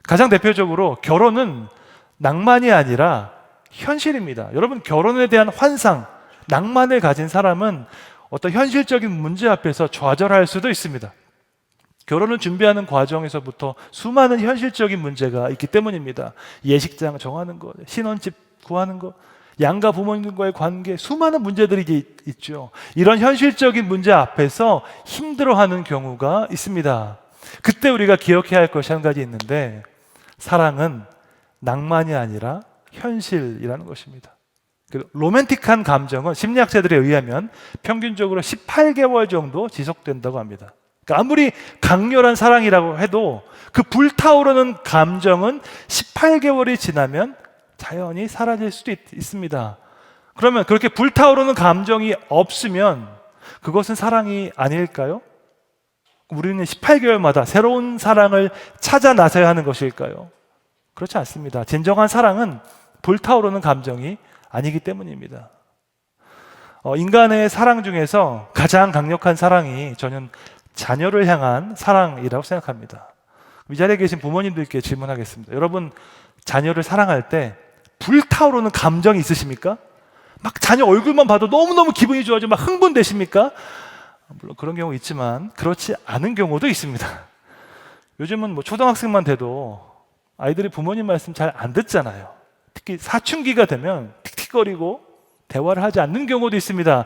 S2: 가장 대표적으로 결혼은 낭만이 아니라 현실입니다. 여러분, 결혼에 대한 환상, 낭만을 가진 사람은 어떤 현실적인 문제 앞에서 좌절할 수도 있습니다. 결혼을 준비하는 과정에서부터 수많은 현실적인 문제가 있기 때문입니다. 예식장 정하는 것, 신혼집 구하는 것, 양가 부모님과의 관계, 수많은 문제들이 있죠. 이런 현실적인 문제 앞에서 힘들어하는 경우가 있습니다. 그때 우리가 기억해야 할 것이 한 가지 있는데, 사랑은 낭만이 아니라 현실이라는 것입니다. 로맨틱한 감정은 심리학자들에 의하면 평균적으로 18개월 정도 지속된다고 합니다. 그러니까 아무리 강렬한 사랑이라고 해도 그 불타오르는 감정은 18개월이 지나면 자연히 사라질 수도 있습니다. 그러면 그렇게 불타오르는 감정이 없으면 그것은 사랑이 아닐까요? 우리는 18개월마다 새로운 사랑을 찾아 나서야 하는 것일까요? 그렇지 않습니다. 진정한 사랑은 불타오르는 감정이 아니기 때문입니다. 인간의 사랑 중에서 가장 강력한 사랑이 저는 자녀를 향한 사랑이라고 생각합니다. 이 자리에 계신 부모님들께 질문하겠습니다. 여러분, 자녀를 사랑할 때 불타오르는 감정이 있으십니까? 막 자녀 얼굴만 봐도 너무너무 기분이 좋아지고 막 흥분되십니까? 물론 그런 경우 있지만 그렇지 않은 경우도 있습니다. 요즘은 뭐 초등학생만 돼도 아이들이 부모님 말씀 잘 안 듣잖아요. 특히 사춘기가 되면 틱틱거리고 대화를 하지 않는 경우도 있습니다.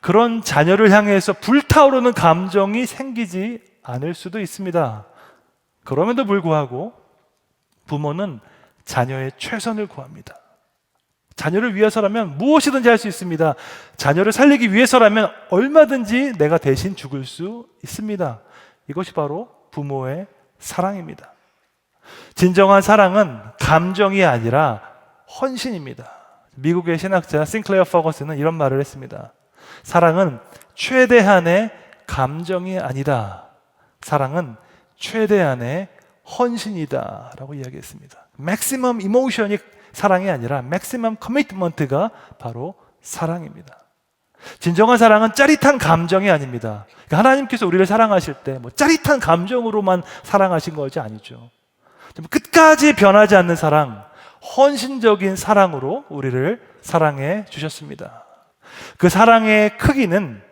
S2: 그런 자녀를 향해서 불타오르는 감정이 생기지 않을 수도 있습니다. 그럼에도 불구하고 부모는 자녀의 최선을 구합니다. 자녀를 위해서라면 무엇이든지 할 수 있습니다. 자녀를 살리기 위해서라면 얼마든지 내가 대신 죽을 수 있습니다. 이것이 바로 부모의 사랑입니다. 진정한 사랑은 감정이 아니라 헌신입니다. 미국의 신학자 싱클레어 퍼거슨은 이런 말을 했습니다. 사랑은 최대한의 감정이 아니다. 사랑은 최대한의 헌신이다 라고 이야기했습니다. 맥시멈 이모션이 사랑이 아니라 맥시멈 커미트먼트가 바로 사랑입니다. 진정한 사랑은 짜릿한 감정이 아닙니다. 그러니까 하나님께서 우리를 사랑하실 때 뭐 짜릿한 감정으로만 사랑하신 것이 아니죠. 끝까지 변하지 않는 사랑, 헌신적인 사랑으로 우리를 사랑해 주셨습니다. 그 사랑의 크기는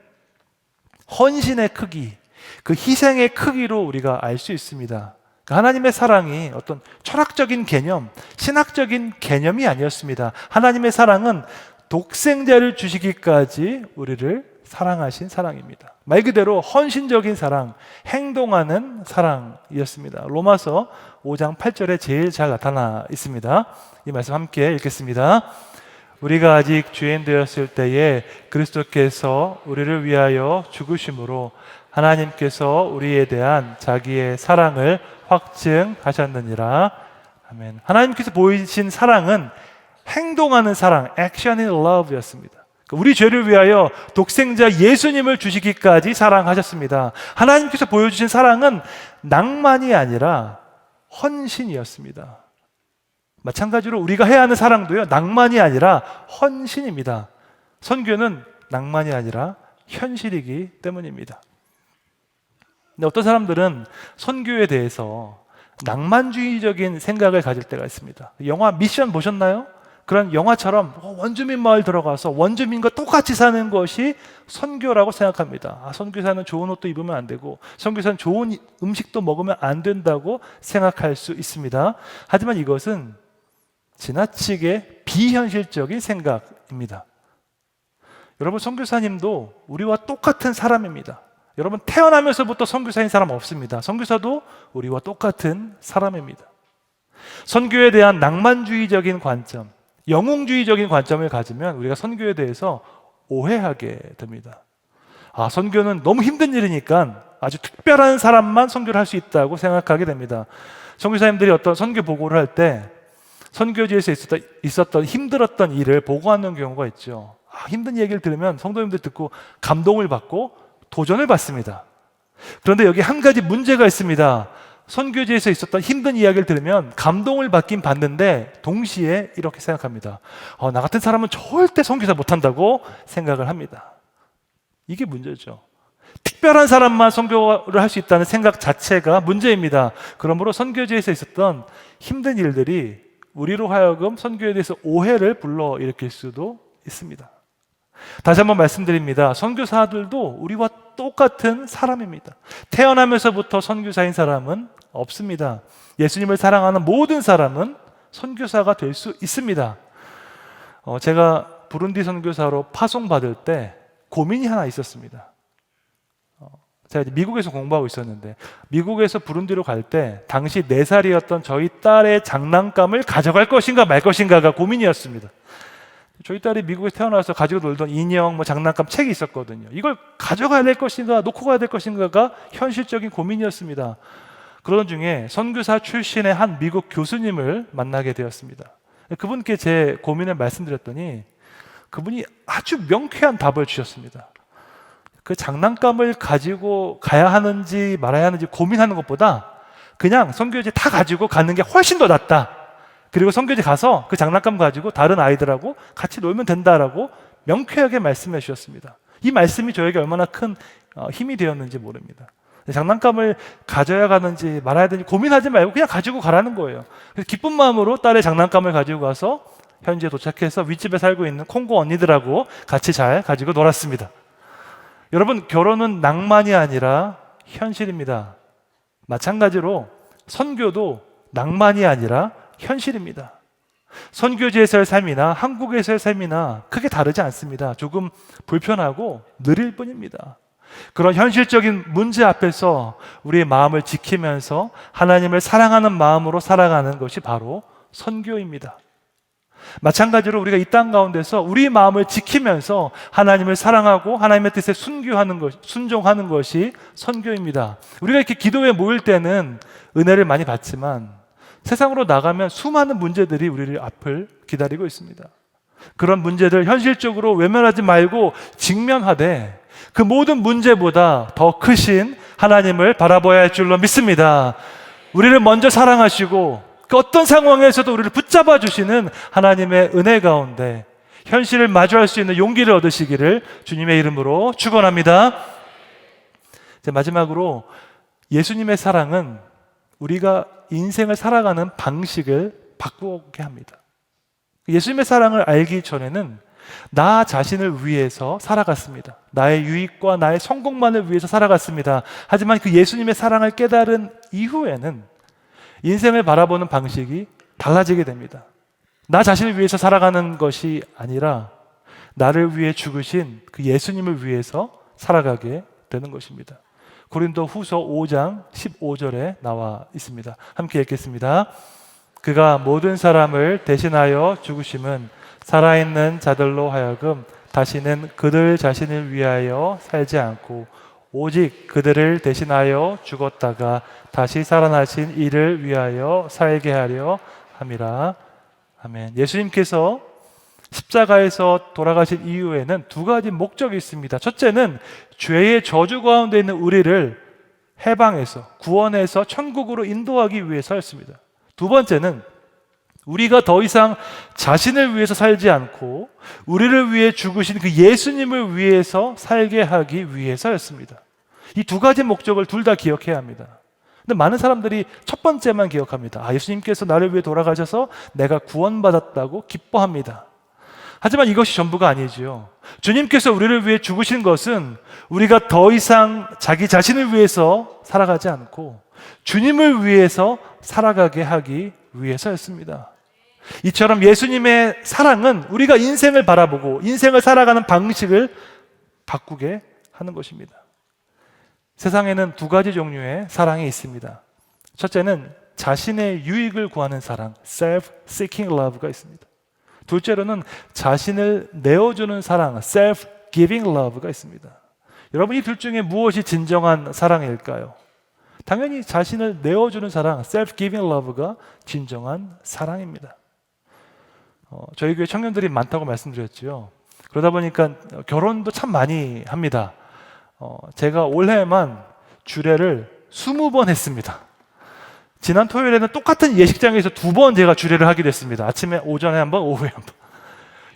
S2: 헌신의 크기, 그 희생의 크기로 우리가 알 수 있습니다. 하나님의 사랑이 어떤 철학적인 개념, 신학적인 개념이 아니었습니다. 하나님의 사랑은 독생자를 주시기까지 우리를 사랑하신 사랑입니다. 말 그대로 헌신적인 사랑, 행동하는 사랑이었습니다. 로마서 5장 8절에 제일 잘 나타나 있습니다. 이 말씀 함께 읽겠습니다. 우리가 아직 죄인 되었을 때에 그리스도께서 우리를 위하여 죽으심으로 하나님께서 우리에 대한 자기의 사랑을 확증하셨느니라. 아멘. 하나님께서 보이신 사랑은 행동하는 사랑, action in love였습니다. 우리 죄를 위하여 독생자 예수님을 주시기까지 사랑하셨습니다. 하나님께서 보여주신 사랑은 낭만이 아니라 헌신이었습니다. 마찬가지로 우리가 해야 하는 사랑도요, 낭만이 아니라 헌신입니다. 선교는 낭만이 아니라 현실이기 때문입니다. 근데 어떤 사람들은 선교에 대해서 낭만주의적인 생각을 가질 때가 있습니다. 영화 미션 보셨나요? 그런 영화처럼 원주민 마을 들어가서 원주민과 똑같이 사는 것이 선교라고 생각합니다. 선교사는 좋은 옷도 입으면 안 되고 선교사는 좋은 음식도 먹으면 안 된다고 생각할 수 있습니다. 하지만 이것은 지나치게 비현실적인 생각입니다. 여러분, 선교사님도 우리와 똑같은 사람입니다. 여러분, 태어나면서부터 선교사인 사람 없습니다. 선교사도 우리와 똑같은 사람입니다. 선교에 대한 낭만주의적인 관점, 영웅주의적인 관점을 가지면 우리가 선교에 대해서 오해하게 됩니다. 선교는 너무 힘든 일이니까 아주 특별한 사람만 선교를 할 수 있다고 생각하게 됩니다. 선교사님들이 어떤 선교 보고를 할 때 선교지에서 있었던 힘들었던 일을 보고하는 경우가 있죠. 힘든 얘기를 들으면 성도님들 듣고 감동을 받고 도전을 받습니다. 그런데 여기 한 가지 문제가 있습니다. 선교지에서 있었던 힘든 이야기를 들으면 감동을 받긴 받는데 동시에 이렇게 생각합니다. 나 같은 사람은 절대 선교사 못한다고 생각을 합니다. 이게 문제죠. 특별한 사람만 선교를 할 수 있다는 생각 자체가 문제입니다. 그러므로 선교지에서 있었던 힘든 일들이 우리로 하여금 선교에 대해서 오해를 불러일으킬 수도 있습니다. 다시 한번 말씀드립니다. 선교사들도 우리와 똑같은 사람입니다. 태어나면서부터 선교사인 사람은 없습니다. 예수님을 사랑하는 모든 사람은 선교사가 될 수 있습니다. 제가 부룬디 선교사로 파송받을 때 고민이 하나 있었습니다. 제가 미국에서 공부하고 있었는데 미국에서 부룬디로 갈 때 당시 4살이었던 저희 딸의 장난감을 가져갈 것인가 말 것인가가 고민이었습니다. 저희 딸이 미국에서 태어나서 가지고 놀던 인형, 장난감, 책이 있었거든요. 이걸 가져가야 될 것인가, 놓고 가야 될 것인가가 현실적인 고민이었습니다. 그러던 중에 선교사 출신의 한 미국 교수님을 만나게 되었습니다. 그분께 제 고민을 말씀드렸더니 그분이 아주 명쾌한 답을 주셨습니다. 그 장난감을 가지고 가야 하는지 말아야 하는지 고민하는 것보다 그냥 선교지 다 가지고 가는 게 훨씬 더 낫다. 그리고 선교지 가서 그 장난감 가지고 다른 아이들하고 같이 놀면 된다라고 명쾌하게 말씀해 주셨습니다. 이 말씀이 저에게 얼마나 큰 힘이 되었는지 모릅니다. 장난감을 가져야 가는지 말아야 되는지 고민하지 말고 그냥 가지고 가라는 거예요. 그래서 기쁜 마음으로 딸의 장난감을 가지고 가서 현지에 도착해서 윗집에 살고 있는 콩고 언니들하고 같이 잘 가지고 놀았습니다. 여러분, 결혼은 낭만이 아니라 현실입니다. 마찬가지로 선교도 낭만이 아니라 현실입니다. 선교지에서의 삶이나 한국에서의 삶이나 크게 다르지 않습니다. 조금 불편하고 느릴 뿐입니다. 그런 현실적인 문제 앞에서 우리의 마음을 지키면서 하나님을 사랑하는 마음으로 살아가는 것이 바로 선교입니다. 마찬가지로 우리가 이 땅 가운데서 우리 마음을 지키면서 하나님을 사랑하고 하나님의 뜻에 순종하는 것이 선교입니다. 우리가 이렇게 기도에 모일 때는 은혜를 많이 받지만 세상으로 나가면 수많은 문제들이 우리를 앞을 기다리고 있습니다. 그런 문제들 현실적으로 외면하지 말고 직면하되 그 모든 문제보다 더 크신 하나님을 바라봐야 할 줄로 믿습니다. 우리를 먼저 사랑하시고 그 어떤 상황에서도 우리를 붙잡아 주시는 하나님의 은혜 가운데 현실을 마주할 수 있는 용기를 얻으시기를 주님의 이름으로 축원합니다. 마지막으로 예수님의 사랑은 우리가 인생을 살아가는 방식을 바꾸게 합니다. 예수님의 사랑을 알기 전에는 나 자신을 위해서 살아갔습니다. 나의 유익과 나의 성공만을 위해서 살아갔습니다. 하지만 그 예수님의 사랑을 깨달은 이후에는 인생을 바라보는 방식이 달라지게 됩니다. 나 자신을 위해서 살아가는 것이 아니라 나를 위해 죽으신 그 예수님을 위해서 살아가게 되는 것입니다. 고린도 후서 5장 15절에 나와 있습니다. 함께 읽겠습니다. 그가 모든 사람을 대신하여 죽으심은 살아있는 자들로 하여금 다시는 그들 자신을 위하여 살지 않고 오직 그들을 대신하여 죽었다가 다시 살아나신 이를 위하여 살게 하려 함이라. 아멘. 예수님께서 십자가에서 돌아가신 이후에는 두 가지 목적이 있습니다. 첫째는 죄의 저주 가운데 있는 우리를 해방해서 구원해서 천국으로 인도하기 위해서였습니다. 두 번째는 우리가 더 이상 자신을 위해서 살지 않고 우리를 위해 죽으신 그 예수님을 위해서 살게 하기 위해서였습니다. 이 두 가지 목적을 둘 다 기억해야 합니다. 근데 많은 사람들이 첫 번째만 기억합니다. 예수님께서 나를 위해 돌아가셔서 내가 구원받았다고 기뻐합니다. 하지만 이것이 전부가 아니지요. 주님께서 우리를 위해 죽으신 것은 우리가 더 이상 자기 자신을 위해서 살아가지 않고 주님을 위해서 살아가게 하기 위해서였습니다. 이처럼 예수님의 사랑은 우리가 인생을 바라보고 인생을 살아가는 방식을 바꾸게 하는 것입니다. 세상에는 두 가지 종류의 사랑이 있습니다. 첫째는 자신의 유익을 구하는 사랑, self-seeking love가 있습니다. 둘째로는 자신을 내어주는 사랑, self-giving love가 있습니다. 여러분, 이 둘 중에 무엇이 진정한 사랑일까요? 당연히 자신을 내어주는 사랑, self-giving love가 진정한 사랑입니다. 저희 교회 청년들이 많다고 말씀드렸죠. 그러다 보니까 결혼도 참 많이 합니다. 제가 올해만 주례를 20번 했습니다. 지난 토요일에는 똑같은 예식장에서 2번 제가 주례를 하게 됐습니다. 아침에, 오전에 한 번, 오후에 한 번.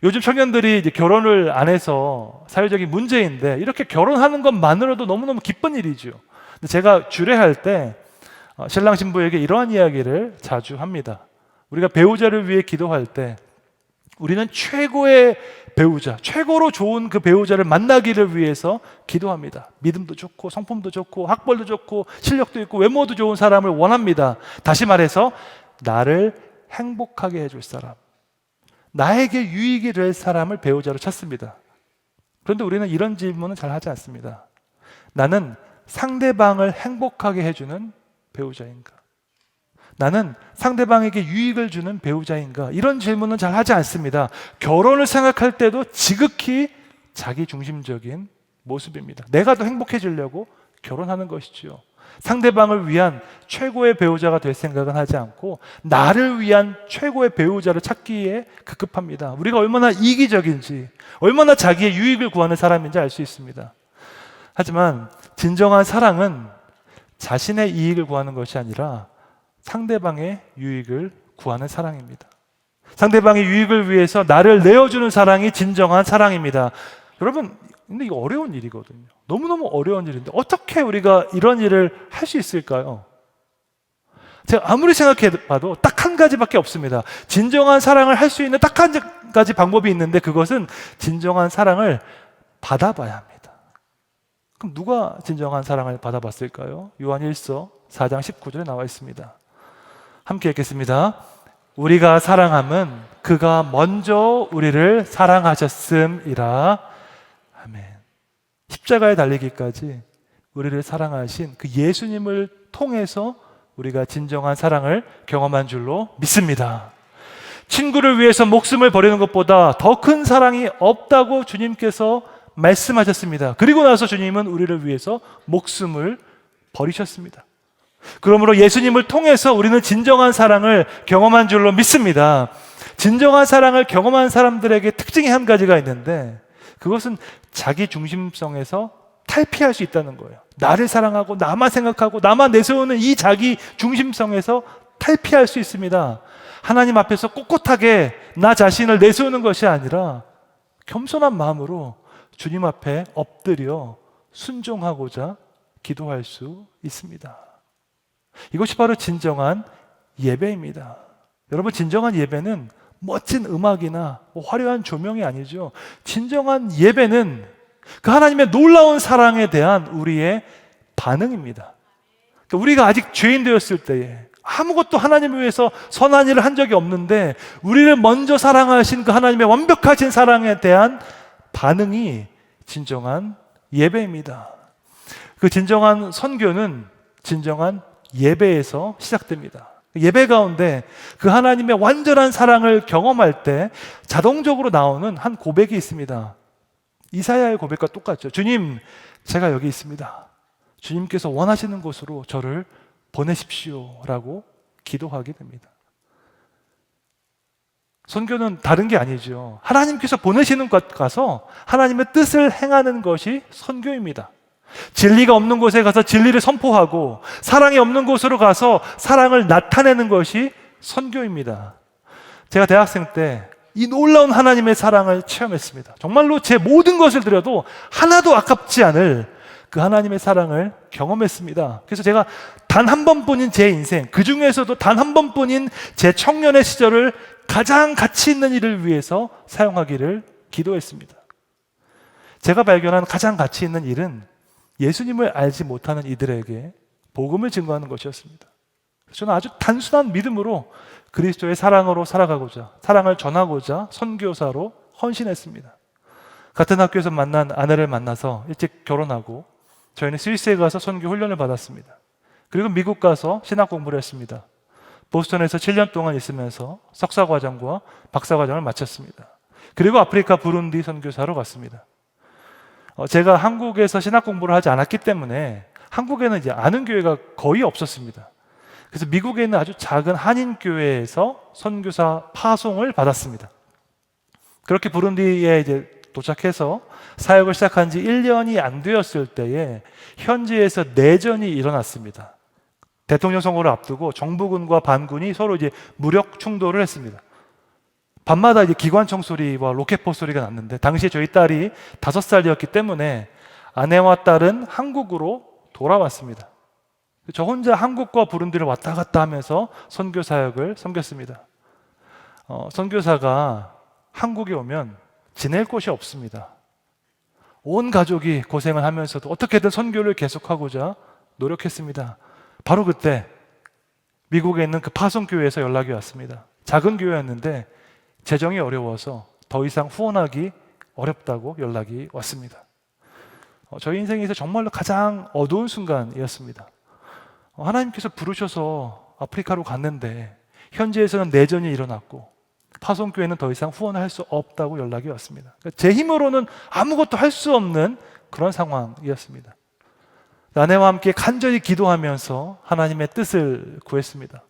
S2: 요즘 청년들이 이제 결혼을 안 해서 사회적인 문제인데 이렇게 결혼하는 것만으로도 너무너무 기쁜 일이죠. 근데 제가 주례할 때 신랑 신부에게 이러한 이야기를 자주 합니다. 우리가 배우자를 위해 기도할 때 우리는 최고의 배우자, 최고로 좋은 그 배우자를 만나기를 위해서 기도합니다. 믿음도 좋고 성품도 좋고 학벌도 좋고 실력도 있고 외모도 좋은 사람을 원합니다. 다시 말해서 나를 행복하게 해줄 사람, 나에게 유익이 될 사람을 배우자로 찾습니다. 그런데 우리는 이런 질문은 잘 하지 않습니다. 나는 상대방을 행복하게 해주는 배우자인가? 나는 상대방에게 유익을 주는 배우자인가? 이런 질문은 잘 하지 않습니다. 결혼을 생각할 때도 지극히 자기 중심적인 모습입니다. 내가 더 행복해지려고 결혼하는 것이지요. 상대방을 위한 최고의 배우자가 될 생각은 하지 않고 나를 위한 최고의 배우자를 찾기에 급급합니다. 우리가 얼마나 이기적인지, 얼마나 자기의 유익을 구하는 사람인지 알 수 있습니다. 하지만 진정한 사랑은 자신의 이익을 구하는 것이 아니라 상대방의 유익을 구하는 사랑입니다. 상대방의 유익을 위해서 나를 내어주는 사랑이 진정한 사랑입니다. 여러분, 근데 이거 어려운 일이거든요. 너무너무 어려운 일인데 어떻게 우리가 이런 일을 할 수 있을까요? 제가 아무리 생각해봐도 딱 한 가지밖에 없습니다. 진정한 사랑을 할 수 있는 딱 한 가지 방법이 있는데 그것은 진정한 사랑을 받아봐야 합니다. 그럼 누가 진정한 사랑을 받아봤을까요? 요한 1서 4장 19절에 나와 있습니다. 함께 읽겠습니다. 우리가 사랑함은 그가 먼저 우리를 사랑하셨음이라. 아멘. 십자가에 달리기까지 우리를 사랑하신 그 예수님을 통해서 우리가 진정한 사랑을 경험한 줄로 믿습니다. 친구를 위해서 목숨을 버리는 것보다 더 큰 사랑이 없다고 주님께서 말씀하셨습니다. 그리고 나서 주님은 우리를 위해서 목숨을 버리셨습니다. 그러므로 예수님을 통해서 우리는 진정한 사랑을 경험한 줄로 믿습니다. 진정한 사랑을 경험한 사람들에게 특징이 한 가지가 있는데 그것은 자기 중심성에서 탈피할 수 있다는 거예요. 나를 사랑하고 나만 생각하고 나만 내세우는 이 자기 중심성에서 탈피할 수 있습니다. 하나님 앞에서 꼿꼿하게 나 자신을 내세우는 것이 아니라 겸손한 마음으로 주님 앞에 엎드려 순종하고자 기도할 수 있습니다. 이것이 바로 진정한 예배입니다. 여러분, 진정한 예배는 멋진 음악이나 화려한 조명이 아니죠. 진정한 예배는 그 하나님의 놀라운 사랑에 대한 우리의 반응입니다. 그러니까 우리가 아직 죄인 되었을 때에 아무것도 하나님을 위해서 선한 일을 한 적이 없는데 우리를 먼저 사랑하신 그 하나님의 완벽하신 사랑에 대한 반응이 진정한 예배입니다. 그 진정한 선교는 진정한 예배에서 시작됩니다. 예배 가운데 그 하나님의 완전한 사랑을 경험할 때 자동적으로 나오는 한 고백이 있습니다. 이사야의 고백과 똑같죠. 주님, 제가 여기 있습니다. 주님께서 원하시는 곳으로 저를 보내십시오 라고 기도하게 됩니다. 선교는 다른 게 아니죠. 하나님께서 보내시는 곳 가서 하나님의 뜻을 행하는 것이 선교입니다. 진리가 없는 곳에 가서 진리를 선포하고 사랑이 없는 곳으로 가서 사랑을 나타내는 것이 선교입니다. 제가 대학생 때 이 놀라운 하나님의 사랑을 체험했습니다. 정말로 제 모든 것을 드려도 하나도 아깝지 않을 그 하나님의 사랑을 경험했습니다. 그래서 제가 단 한 번뿐인 제 인생, 그 중에서도 단 한 번뿐인 제 청년의 시절을 가장 가치 있는 일을 위해서 사용하기를 기도했습니다. 제가 발견한 가장 가치 있는 일은 예수님을 알지 못하는 이들에게 복음을 증거하는 것이었습니다. 저는 아주 단순한 믿음으로 그리스도의 사랑으로 살아가고자, 사랑을 전하고자 선교사로 헌신했습니다. 같은 학교에서 만난 아내를 만나서 일찍 결혼하고 저희는 스위스에 가서 선교 훈련을 받았습니다. 그리고 미국 가서 신학 공부를 했습니다. 보스턴에서 7년 동안 있으면서 석사과정과 박사과정을 마쳤습니다. 그리고 아프리카 부룬디 선교사로 갔습니다. 제가 한국에서 신학 공부를 하지 않았기 때문에 한국에는 이제 아는 교회가 거의 없었습니다. 그래서 미국에 있는 아주 작은 한인 교회에서 선교사 파송을 받았습니다. 그렇게 부룬디에 이제 도착해서 사역을 시작한 지 1년이 안 되었을 때에 현지에서 내전이 일어났습니다. 대통령 선거를 앞두고 정부군과 반군이 서로 이제 무력 충돌을 했습니다. 밤마다 이제 기관총 소리와 로켓포 소리가 났는데 당시에 저희 딸이 5살이었기 때문에 아내와 딸은 한국으로 돌아왔습니다. 저 혼자 한국과 부룬디를 왔다 갔다 하면서 선교 사역을 섬겼습니다. 선교사가 한국에 오면 지낼 곳이 없습니다. 온 가족이 고생을 하면서도 어떻게든 선교를 계속하고자 노력했습니다. 바로 그때 미국에 있는 그 파송교회에서 연락이 왔습니다. 작은 교회였는데 재정이 어려워서 더 이상 후원하기 어렵다고 연락이 왔습니다. 저희 인생에서 정말로 가장 어두운 순간이었습니다. 하나님께서 부르셔서 아프리카로 갔는데 현지에서는 내전이 일어났고 파송교회는 더 이상 후원을 할 수 없다고 연락이 왔습니다. 제 힘으로는 아무것도 할 수 없는 그런 상황이었습니다. 아내와 함께 간절히 기도하면서 하나님의 뜻을 구했습니다.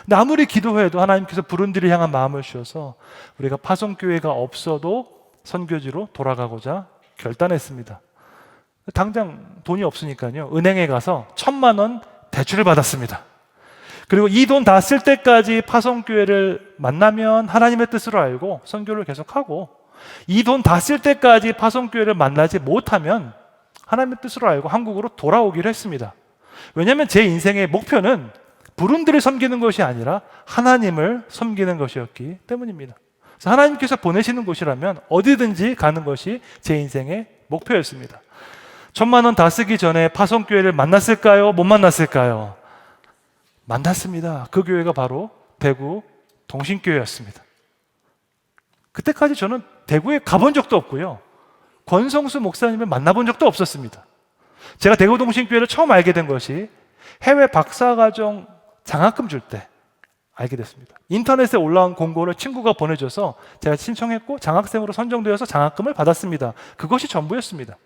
S2: 근데 아무리 기도해도 하나님께서 부룬디를 향한 마음을 주셔서 우리가 파송교회가 없어도 선교지로 돌아가고자 결단했습니다. 당장 돈이 없으니까요, 은행에 가서 1,000만 원 대출을 받았습니다. 그리고 이 돈 다 쓸 때까지 파송교회를 만나면 하나님의 뜻으로 알고 선교를 계속하고, 이 돈 다 쓸 때까지 파송교회를 만나지 못하면 하나님의 뜻으로 알고 한국으로 돌아오기로 했습니다. 왜냐하면 제 인생의 목표는 부룬디를 섬기는 것이 아니라 하나님을 섬기는 것이었기 때문입니다. 그래서 하나님께서 보내시는 곳이라면 어디든지 가는 것이 제 인생의 목표였습니다. 1,000만 원 다 쓰기 전에 파송교회를 만났을까요? 못 만났을까요? 만났습니다. 그 교회가 바로 대구 동신교회였습니다. 그때까지 저는 대구에 가본 적도 없고요, 권성수 목사님을 만나본 적도 없었습니다. 제가 대구 동신교회를 처음 알게 된 것이 해외 박사과정 장학금 줄 때 알게 됐습니다. 인터넷에 올라온 공고를 친구가 보내줘서 제가 신청했고 장학생으로 선정되어서 장학금을 받았습니다. 그것이 전부였습니다.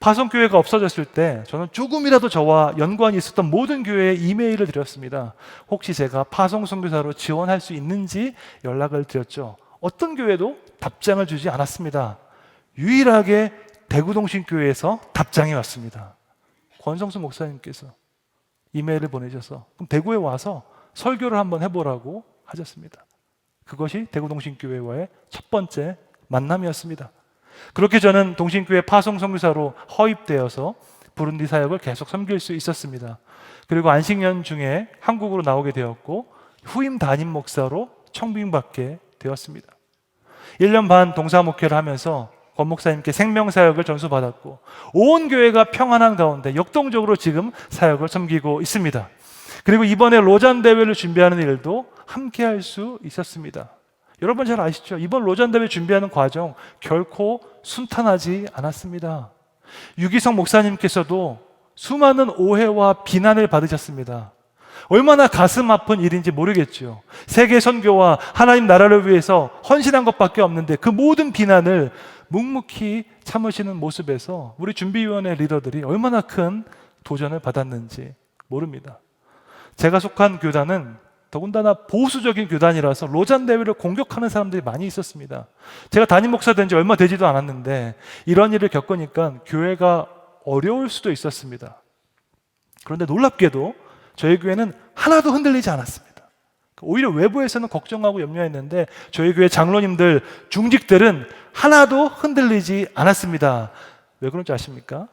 S2: 파송교회가 없어졌을 때 저는 조금이라도 저와 연관이 있었던 모든 교회에 이메일을 드렸습니다. 혹시 제가 파송 선교사로 지원할 수 있는지 연락을 드렸죠. 어떤 교회도 답장을 주지 않았습니다. 유일하게 대구동신교회에서 답장이 왔습니다. 권성수 목사님께서 이메일을 보내셔서 그럼 대구에 와서 설교를 한번 해보라고 하셨습니다. 그것이 대구동신교회와의 첫 번째 만남이었습니다. 그렇게 저는 동신교회 파송 선교사로 허입되어서 부룬디 사역을 계속 섬길 수 있었습니다. 그리고 안식년 중에 한국으로 나오게 되었고 후임 담임 목사로 청빙받게 되었습니다. 1년 반 동사 목회를 하면서 권 목사님께 생명사역을 전수받았고 온 교회가 평안한 가운데 역동적으로 지금 사역을 섬기고 있습니다. 그리고 이번에 로잔 대회를 준비하는 일도 함께 할 수 있었습니다. 여러분 잘 아시죠? 이번 로잔대회 준비하는 과정 결코 순탄하지 않았습니다. 유기성 목사님께서도 수많은 오해와 비난을 받으셨습니다. 얼마나 가슴 아픈 일인지 모르겠죠. 세계 선교와 하나님 나라를 위해서 헌신한 것밖에 없는데 그 모든 비난을 묵묵히 참으시는 모습에서 우리 준비위원회 리더들이 얼마나 큰 도전을 받았는지 모릅니다. 제가 속한 교단은 더군다나 보수적인 교단이라서 로잔 대회를 공격하는 사람들이 많이 있었습니다. 제가 담임 목사 된 지 얼마 되지도 않았는데 이런 일을 겪으니까 교회가 어려울 수도 있었습니다. 그런데 놀랍게도 저희 교회는 하나도 흔들리지 않았습니다. 오히려 외부에서는 걱정하고 염려했는데 저희 교회 장로님들, 중직들은 하나도 흔들리지 않았습니다. 왜 그런지 아십니까?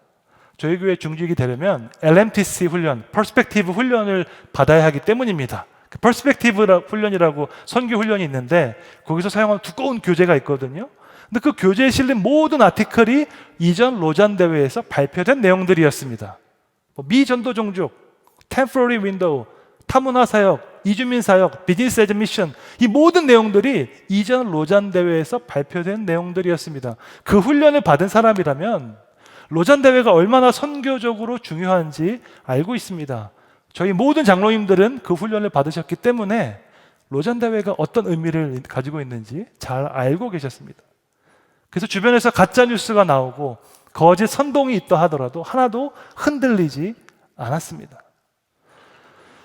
S2: 저희 교회 중직이 되려면 LMTC 훈련, 퍼스펙티브 훈련을 받아야 하기 때문입니다. 퍼스펙티브 훈련이라고 선교 훈련이 있는데 거기서 사용하는 두꺼운 교재가 있거든요. 근데 그 교재에 실린 모든 아티클이 이전 로잔 대회에서 발표된 내용들이었습니다. 미전도 종족, temporary window, 타문화 사역, 이주민 사역, 비즈니스 에즈 미션, 이 모든 내용들이 이전 로잔 대회에서 발표된 내용들이었습니다. 그 훈련을 받은 사람이라면 로잔 대회가 얼마나 선교적으로 중요한지 알고 있습니다. 저희 모든 장로님들은 그 훈련을 받으셨기 때문에 로잔 대회가 어떤 의미를 가지고 있는지 잘 알고 계셨습니다. 그래서 주변에서 가짜 뉴스가 나오고 거짓 선동이 있다 하더라도 하나도 흔들리지 않았습니다.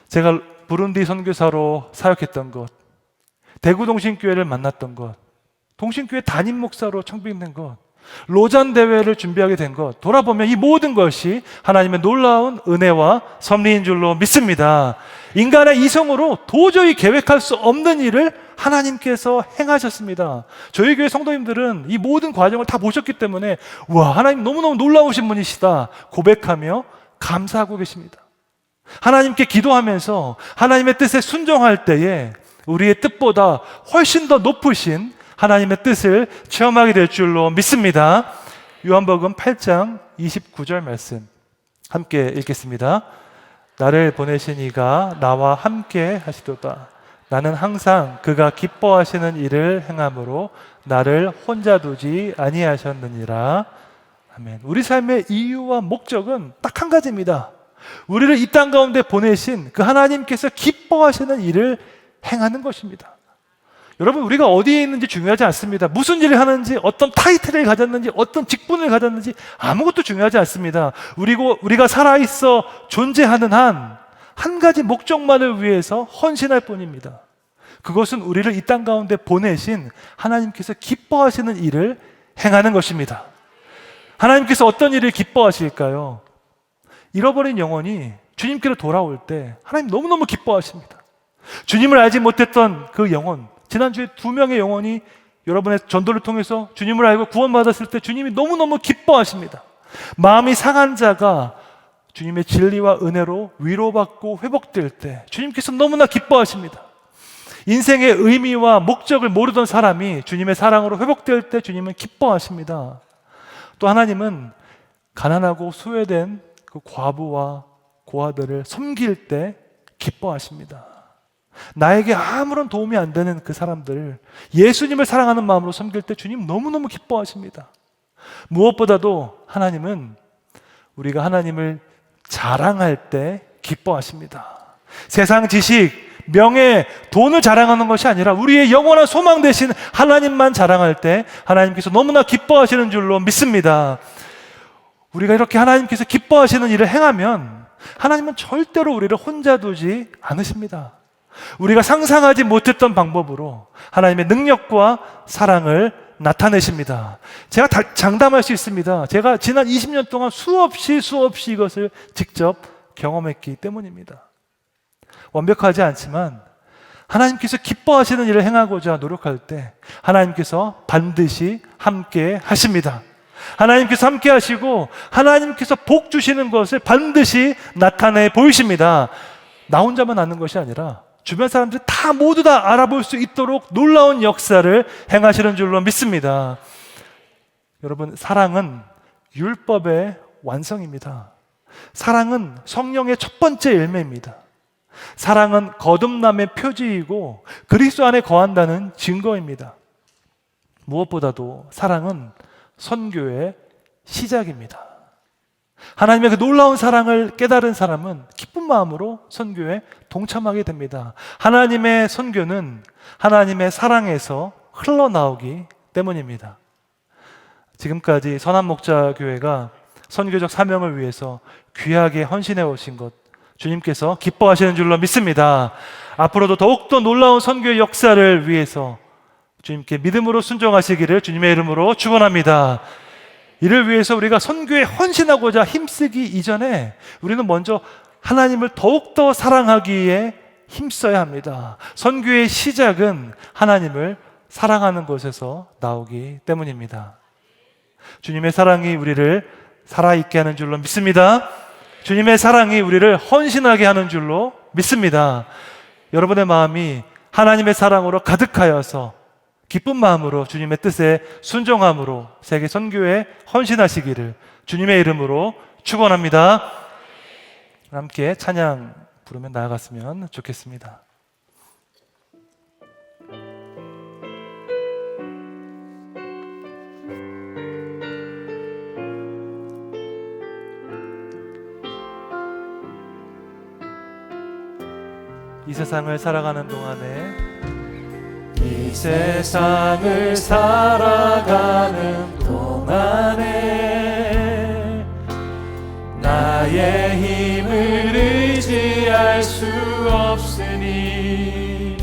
S2: 제가 부룬디 선교사로 사역했던 것, 대구 동신교회를 만났던 것, 동신교회 담임 목사로 청빙된 것, 로잔 대회를 준비하게 된 것, 돌아보면 이 모든 것이 하나님의 놀라운 은혜와 섭리인 줄로 믿습니다. 인간의 이성으로 도저히 계획할 수 없는 일을 하나님께서 행하셨습니다. 저희 교회 성도님들은 이 모든 과정을 다 보셨기 때문에 와, 하나님 너무너무 놀라우신 분이시다 고백하며 감사하고 계십니다. 하나님께 기도하면서 하나님의 뜻에 순종할 때에 우리의 뜻보다 훨씬 더 높으신 하나님의 뜻을 체험하게 될 줄로 믿습니다. 요한복음 8장 29절 말씀 함께 읽겠습니다. 나를 보내신 이가 나와 함께 하시도다. 나는 항상 그가 기뻐하시는 일을 행함으로 나를 혼자 두지 아니하셨느니라. 아멘. 우리 삶의 이유와 목적은 딱 한 가지입니다. 우리를 이 땅 가운데 보내신 그 하나님께서 기뻐하시는 일을 행하는 것입니다. 여러분, 우리가 어디에 있는지 중요하지 않습니다. 무슨 일을 하는지, 어떤 타이틀을 가졌는지, 어떤 직분을 가졌는지 아무것도 중요하지 않습니다. 우리가 살아있어 존재하는 한 가지 목적만을 위해서 헌신할 뿐입니다. 그것은 우리를 이 땅 가운데 보내신 하나님께서 기뻐하시는 일을 행하는 것입니다. 하나님께서 어떤 일을 기뻐하실까요? 잃어버린 영혼이 주님께로 돌아올 때 하나님 너무너무 기뻐하십니다. 주님을 알지 못했던 그 영혼, 지난주에 2명의 영혼이 여러분의 전도를 통해서 주님을 알고 구원받았을 때 주님이 너무너무 기뻐하십니다. 마음이 상한 자가 주님의 진리와 은혜로 위로받고 회복될 때 주님께서 너무나 기뻐하십니다. 인생의 의미와 목적을 모르던 사람이 주님의 사랑으로 회복될 때 주님은 기뻐하십니다. 또 하나님은 가난하고 소외된 그 과부와 고아들을 섬길 때 기뻐하십니다. 나에게 아무런 도움이 안 되는 그 사람들을 예수님을 사랑하는 마음으로 섬길 때 주님 너무너무 기뻐하십니다. 무엇보다도 하나님은 우리가 하나님을 자랑할 때 기뻐하십니다. 세상 지식, 명예, 돈을 자랑하는 것이 아니라 우리의 영원한 소망 되신 하나님만 자랑할 때 하나님께서 너무나 기뻐하시는 줄로 믿습니다. 우리가 이렇게 하나님께서 기뻐하시는 일을 행하면 하나님은 절대로 우리를 혼자 두지 않으십니다. 우리가 상상하지 못했던 방법으로 하나님의 능력과 사랑을 나타내십니다. 제가 장담할 수 있습니다. 제가 지난 20년 동안 수없이 이것을 직접 경험했기 때문입니다. 완벽하지 않지만 하나님께서 기뻐하시는 일을 행하고자 노력할 때 하나님께서 반드시 함께 하십니다. 하나님께서 함께 하시고 하나님께서 복 주시는 것을 반드시 나타내 보이십니다. 나 혼자만 아는 것이 아니라 주변 사람들이 모두 다 알아볼 수 있도록 놀라운 역사를 행하시는 줄로 믿습니다. 여러분, 사랑은 율법의 완성입니다. 사랑은 성령의 첫 번째 열매입니다. 사랑은 거듭남의 표지이고 그리스도 안에 거한다는 증거입니다. 무엇보다도 사랑은 선교의 시작입니다. 하나님의 그 놀라운 사랑을 깨달은 사람은 기쁜 마음으로 선교에 동참하게 됩니다. 하나님의 선교는 하나님의 사랑에서 흘러나오기 때문입니다. 지금까지 선한목자교회가 선교적 사명을 위해서 귀하게 헌신해 오신 것 주님께서 기뻐하시는 줄로 믿습니다. 앞으로도 더욱더 놀라운 선교의 역사를 위해서 주님께 믿음으로 순종하시기를 주님의 이름으로 축원합니다. 이를 위해서 우리가 선교에 헌신하고자 힘쓰기 이전에 우리는 먼저 하나님을 더욱더 사랑하기에 힘써야 합니다. 선교의 시작은 하나님을 사랑하는 것에서 나오기 때문입니다. 주님의 사랑이 우리를 살아있게 하는 줄로 믿습니다. 주님의 사랑이 우리를 헌신하게 하는 줄로 믿습니다. 여러분의 마음이 하나님의 사랑으로 가득하여서 기쁜 마음으로 주님의 뜻에 순종함으로 세계 선교에 헌신하시기를 주님의 이름으로 축원합니다. 함께 찬양 부르며 나아갔으면 좋겠습니다. 이 세상을 살아가는 동안에
S3: 이 세상을 살아가는 동안에 나의 힘을 의지할 수 없으니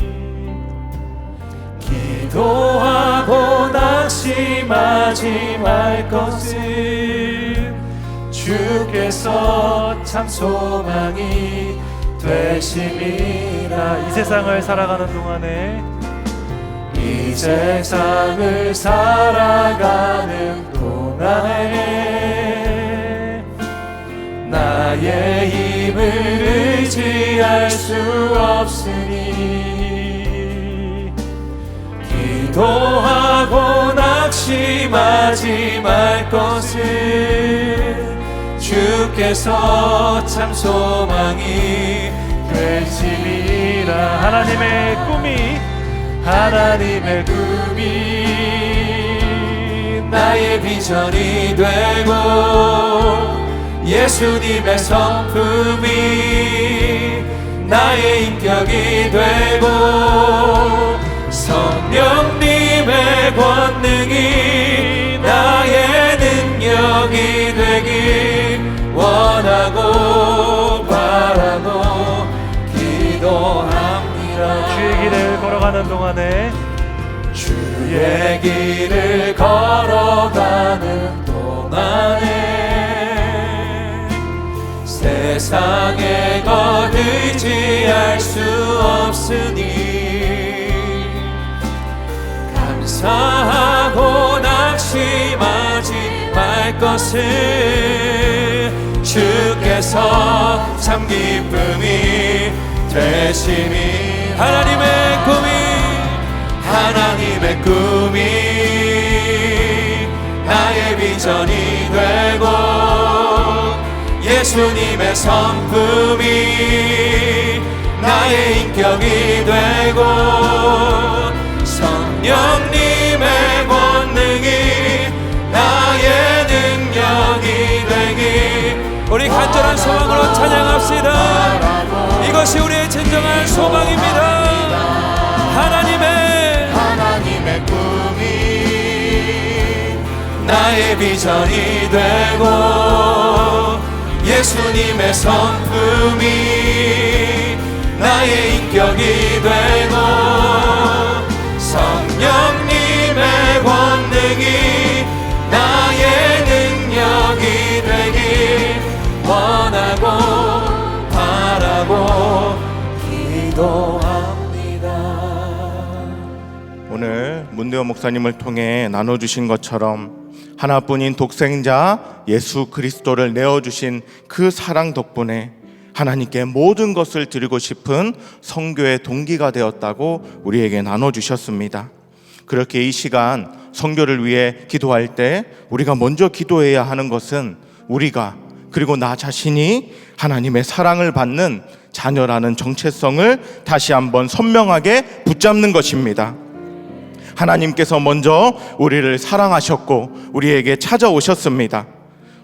S3: 기도하고 낙심하지 말 것은 주께서 참 소망이 되심이라.
S2: 이 세상을 살아가는 동안에
S3: 이 세상을 살아가는 동안에 나의 힘을 의지할 수 없으니 기도하고 낙심하지 말 것은 주께서 참 소망이 되심이라. 하나님의 꿈이 나의 비전이 되고 예수님의 성품이 나의 인격이 되고 성령님의 권능이 나의 능력이 되길 원하고 바라고 기도합니다.
S2: 주의 길을 걸어가는 동안에
S3: 주의 길을 걸어가는 동안에 세상의 것 의지할 수 없으니 감사하고 낙심하지 말 것을 주께서 참 기쁨이 되심이. 하나님의 꿈이 나의 비전이 되고 예수님의 성품이 나의 인격이 되고 성령님의 권능이 나의 능력이 되길. 우리 간절한 소망으로 찬양합시다. 이것이 우리의 진정한 소망입니다. 하나님의 꿈이 나의 비전이 되고 예수님의 성품이 나의 인격이 되고 성령님의 권능이 나의 능력이 되길 원하고 바라고 기도합니다.
S1: 오늘 문대호 목사님을 통해 나눠주신 것처럼 하나뿐인 독생자 예수 그리스도를 내어주신 그 사랑 덕분에 하나님께 모든 것을 드리고 싶은 선교의 동기가 되었다고 우리에게 나눠주셨습니다. 그렇게 이 시간 선교를 위해 기도할 때 우리가 먼저 기도해야 하는 것은 우리가 그리고 나 자신이 하나님의 사랑을 받는 자녀라는 정체성을 다시 한번 선명하게 붙잡는 것입니다. 하나님께서 먼저 우리를 사랑하셨고 우리에게 찾아오셨습니다.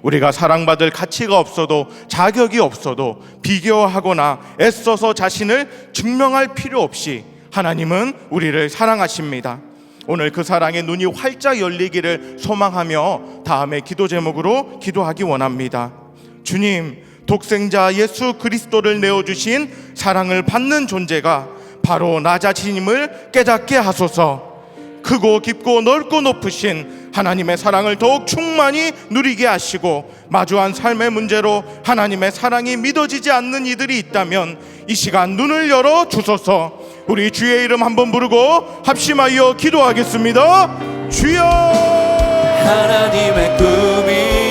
S1: 우리가 사랑받을 가치가 없어도 자격이 없어도 비교하거나 애써서 자신을 증명할 필요 없이 하나님은 우리를 사랑하십니다. 오늘 그 사랑의 눈이 활짝 열리기를 소망하며 다음의 기도 제목으로 기도하기 원합니다. 주님, 독생자 예수 그리스도를 내어주신 사랑을 받는 존재가 바로 나 자신임을 깨닫게 하소서. 크고 깊고 넓고 높으신 하나님의 사랑을 더욱 충만히 누리게 하시고 마주한 삶의 문제로 하나님의 사랑이 믿어지지 않는 이들이 있다면 이 시간 눈을 열어 주소서. 우리 주의 이름 한번 부르고 합심하여 기도하겠습니다. 주여.
S3: 하나님의 꿈이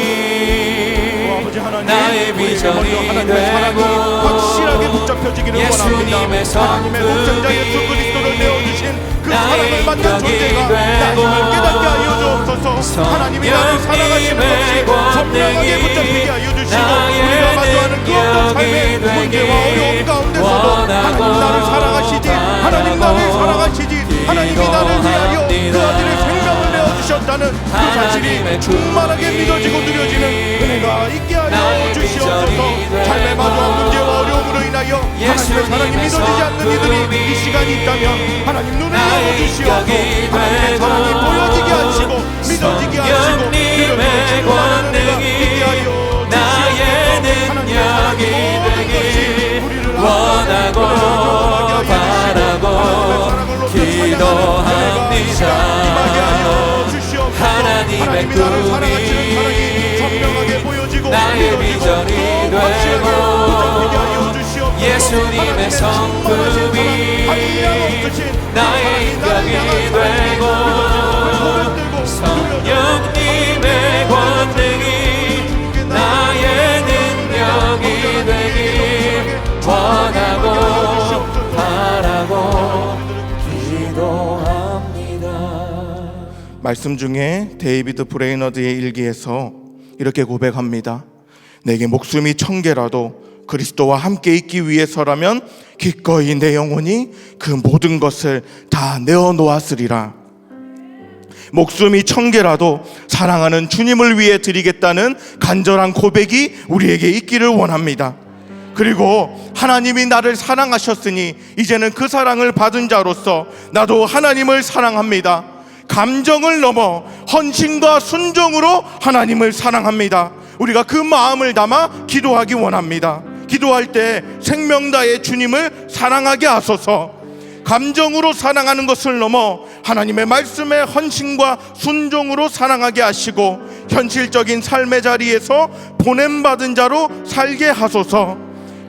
S1: 하나님,
S3: 나의 비전이
S1: 하나님의 사랑이 확실하게 붙잡혀지기를 원합니다. 하나님의 독생자 예수 그리스도를 내어주신 그 사랑을 받는 존재가 나를 깨닫게 하여 주옵소서. 하나님이 나를 사랑하시는 것이 선명하게 붙잡히게 하여 주시고 우리가 마주하는 그 어떤 삶의 문제와 어려움 가운데서도 하나님 나를 사랑하시지, 하나님 나를 사랑하시지, 하나님이 나를 위하여 그 아들의 생명을 내어주셨다는 그 사실이 충만하게 믿어지고 누려지는 은혜가 있게 하여 주시옵소서. 삶의 마주한 문제와 어려움으로 인하여 하나님의 사랑이 믿어지지 않는 이들이 이 시간이 있다면 하나님 눈을 열어주시옵소서. 하나님의 사랑이 보여지게 하시고 믿어지게 하시고 누려지고 하는 은혜가 있게 하여 주시옵소서. 하나님의 사랑이 모든 것이 우리를
S3: 원하고 바라고 기도합니다. 하나님의 꿈이
S1: 선명하게 보여지고
S3: 나의 비전이 되고 예수님의 성품이 나의 인격이 되고 성령님의 권능이 나의 능력이 되길 원하고 바라고 기도합니다.
S1: 말씀 중에 데이비드 브레이너드의 일기에서 이렇게 고백합니다. 내게 목숨이 1000개라도 그리스도와 함께 있기 위해서라면 기꺼이 내 영혼이 그 모든 것을 다 내어놓았으리라. 목숨이 1000개라도 사랑하는 주님을 위해 드리겠다는 간절한 고백이 우리에게 있기를 원합니다. 그리고 하나님이 나를 사랑하셨으니 이제는 그 사랑을 받은 자로서 나도 하나님을 사랑합니다. 감정을 넘어 헌신과 순종으로 하나님을 사랑합니다. 우리가 그 마음을 담아 기도하기 원합니다. 기도할 때 생명 다해 주님을 사랑하게 하소서. 감정으로 사랑하는 것을 넘어 하나님의 말씀에 헌신과 순종으로 사랑하게 하시고 현실적인 삶의 자리에서 보냄받은 자로 살게 하소서.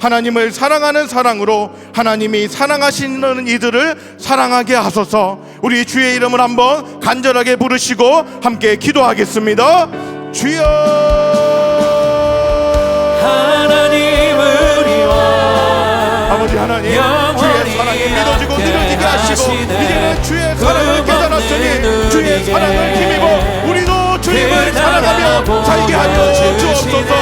S1: 하나님을 사랑하는 사랑으로 하나님이 사랑하시는 이들을 사랑하게 하소서. 우리 주의 이름을 한번 간절하게 부르시고 함께 기도하겠습니다. 주여.
S3: 하나님 우리와
S1: 아버지 하나님, 주의 사랑이 믿어지고 느려지게 하시고 이제는 주의 사랑을 깨달았으니 주의 사랑을 힘입어 우리도 주님을 사랑하며 살게 하여 주옵소서.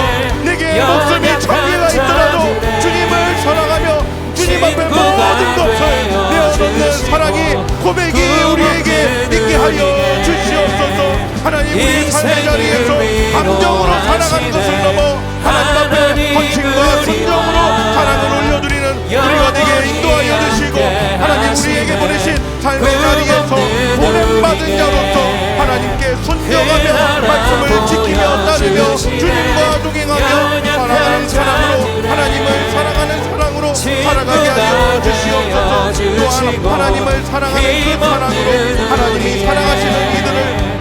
S1: 내게 목숨이 1000개가 있더라도 주님을 사랑하며 주님 앞에 모든 것을 내어놓는 사랑이 고백이 우리에게 있게 하여 주시옵소서. 하나님, 우리 삶의 자리에서 감정으로 사랑하는 것을 넘어 하나님 앞에 헌신과 순종으로 사랑을 올려드리는 우리가 되게 인도하여 주시고 하나님 우리에게 보내신 삶의 자리에서 보냄받은 자로서 하나님께 순종하며 말씀을 지키며 따르며 주님과 동행하며 사랑하는 사랑으로 하나님을 사랑하는 사랑으로 살아가게 하여 주시옵소서. 또한 하나님을 사랑하는 그 사랑으로 하나님이 사랑하시는 이들을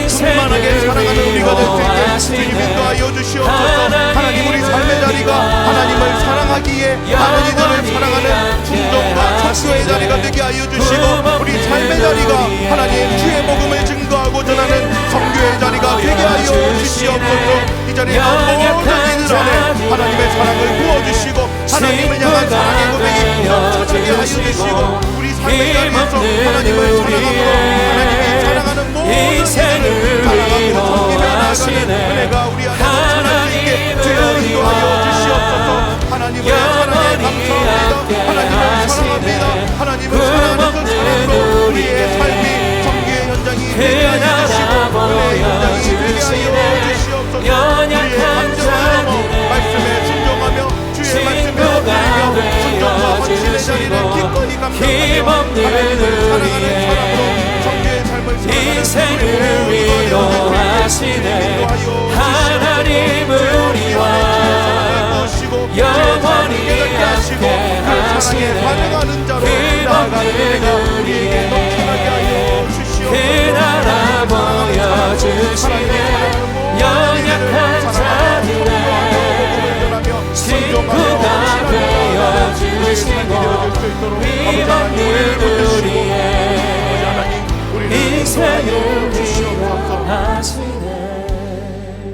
S1: 충만하게 사랑하는 우리가 될 수 있게 주님 인도하여 주시옵소서. 하나님, 우리 삶의 자리가 하나님을 사랑하기에 다른 이들을 사랑하는 순종과 척도의 자리가 되게 하여 주시고 우리 삶의 자리가 하나님 주의 복음을 증거하고 전하는 선교의 자리가 되게 하여 주시옵소서. 이 자리에 모든 이들 안에 하나님의 사랑을 부어주시고 하나님을 향한 사랑의 고백이 넘쳐나게 하여 주시고 우리 삶의 자리에서 하나님을 사랑함으로 하나님이 사랑하는 모든 이들을 사랑하며 섬기며 나아가는 은혜가 우리 안에 넘쳐날 수 있게 주여 인도하여 주시옵소서. 하나님의 사랑에
S3: 힘없는 우리의 인생을 위로하시네. 하나님 우리와 영원히 함께 하시네. 힘없는 우리의 그 나라 보여주시네. 연약한 자들의 친구가 되어주시고 힘없는 우리의 인생을 위로하시네.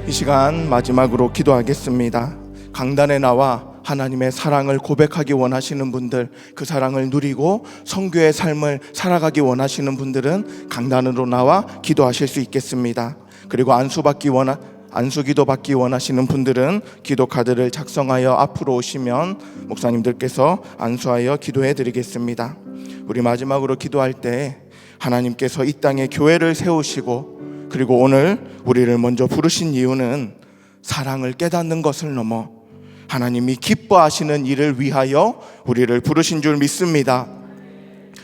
S1: 이 시간 마지막으로 기도하겠습니다. 강단에 나와 하나님의 사랑을 고백하기 원하시는 분들, 그 사랑을 누리고 성교의 삶을 살아가기 원하시는 분들은 강단으로 나와 기도하실 수 있겠습니다. 그리고 안수기도 받기 원하시는 분들은 기도 카드를 작성하여 앞으로 오시면 목사님들께서 안수하여 기도해 드리겠습니다. 우리 마지막으로 기도할 때 하나님께서 이 땅에 교회를 세우시고 그리고 오늘 우리를 먼저 부르신 이유는 사랑을 깨닫는 것을 넘어 하나님이 기뻐하시는 일을 위하여 우리를 부르신 줄 믿습니다.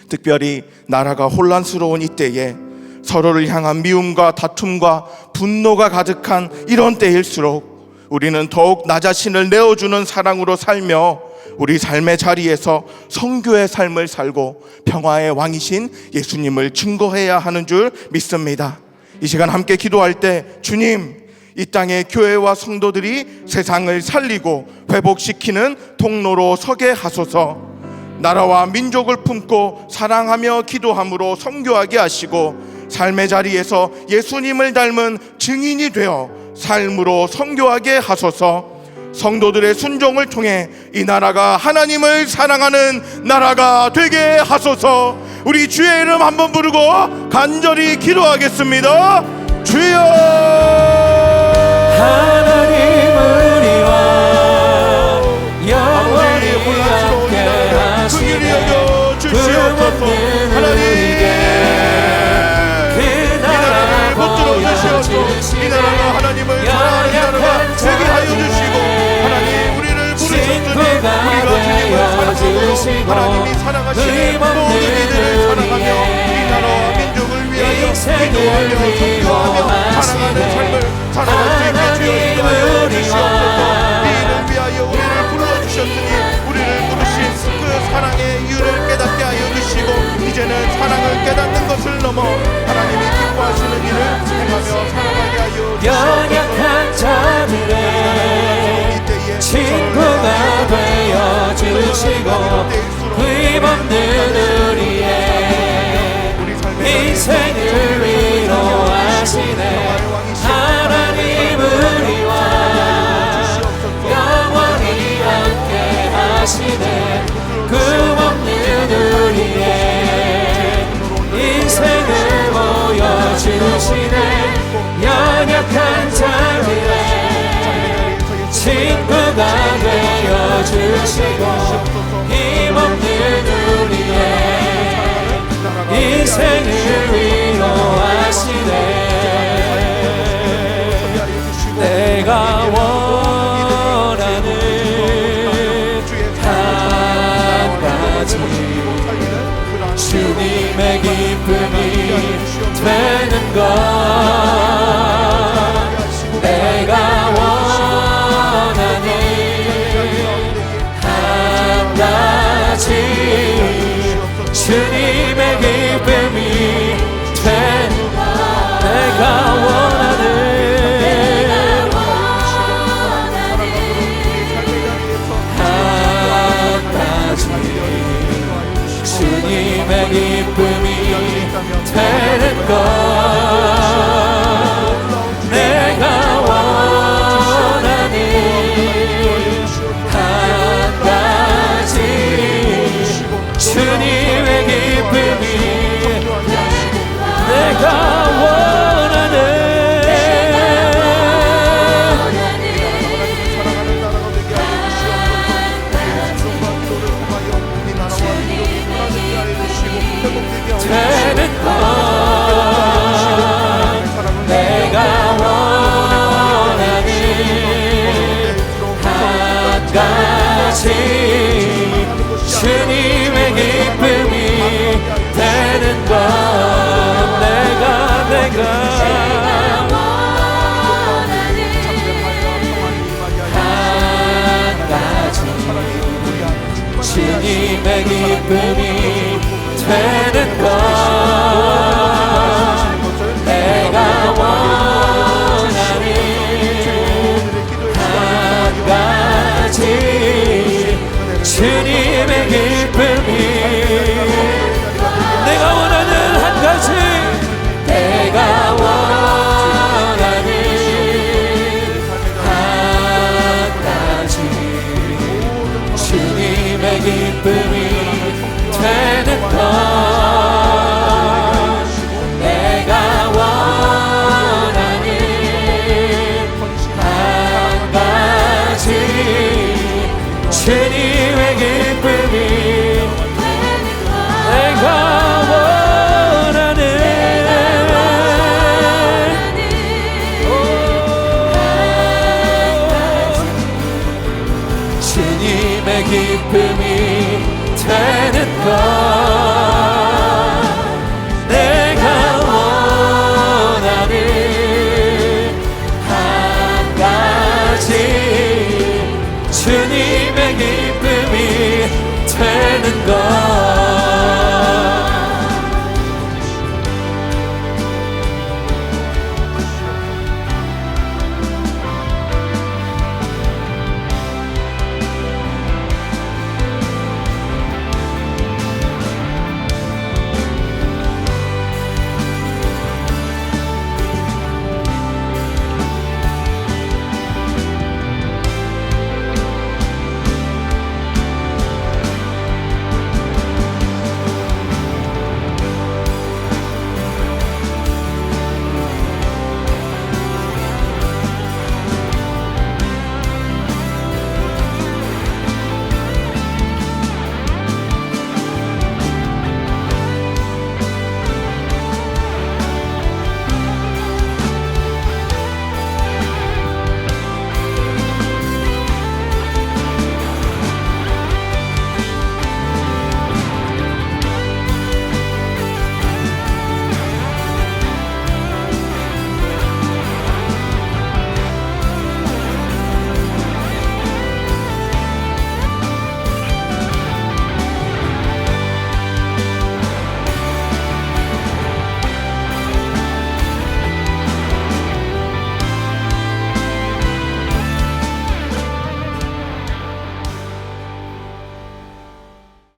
S1: 특별히 나라가 혼란스러운 이때에 서로를 향한 미움과 다툼과 분노가 가득한 이런 때일수록 우리는 더욱 나 자신을 내어주는 사랑으로 살며 우리 삶의 자리에서 성교의 삶을 살고 평화의 왕이신 예수님을 증거해야 하는 줄 믿습니다. 이 시간 함께 기도할 때 주님, 이 땅의 교회와 성도들이 세상을 살리고 회복시키는 통로로 서게 하소서. 나라와 민족을 품고 사랑하며 기도함으로 선교하게 하시고 삶의 자리에서 예수님을 닮은 증인이 되어 삶으로 선교하게 하소서. 성도들의 순종을 통해 이 나라가 하나님을 사랑하는 나라가 되게 하소서. 우리 주의 이름 한번 부르고 간절히 기도하겠습니다. 주여,
S3: 하나님 우리와 영원히 함께 하시네.
S1: 주시옵소서. 하나님,
S3: 그 나라 보여주시고
S1: 이 나라가 하나님을 사랑하는 나라가 되게 하여 주시고 하나님 우리를 부르셨으니 우리가 주님을 사랑하고 하나님이 사랑하시는 모든 이들을 사랑하며 이 나라와 민족을 위하여 기도하며 선교하며 사랑하는 삶을 살아갈 수 있게 주여 주시옵소서. 이 일을 위하여 우리를 불러주셨으니 우리를 부르신 그 사랑의 이유를 깨닫게 하여 주시고 이제는 사랑을 깨닫는 것을 넘어 하나님이 기뻐하시는 일을 행하며 살아가게 하여 주시옵소서.
S3: 연약한 자들의 친구가 되어주시고 힘없는 우리의 인생을 위로하시네. 하나님 우리와 영원히 함께 하시네. 금없는 우리의 인생을 보여주시네. 연약한 자들의 친구가 되어주시고 힘없는 우리의 인생을 위로하시네. 내가 원하는 한 가지 주님의 기쁨이 되는 것. 내가 원하는 한 가지 주님의 기쁨이 되는 것. 내가 원하는 한 가지 주님의 기쁨이 되는 것. 내가 원하는 한 가지 주님의 기쁨이 내가 원하는 되는 것. 주님의 기쁨이 되는 것 내가 원하는 한 가지 주님의 기쁨이 내가 원하는 한 가지 내가 원하는 한 가지 주님의 기쁨이 되는 것 내가 원하는 한 가지 주님의 기쁨이 내가 주님의 기쁨이 되는 것 내가 원하는 한 가지 주님의 기쁨이 되는 것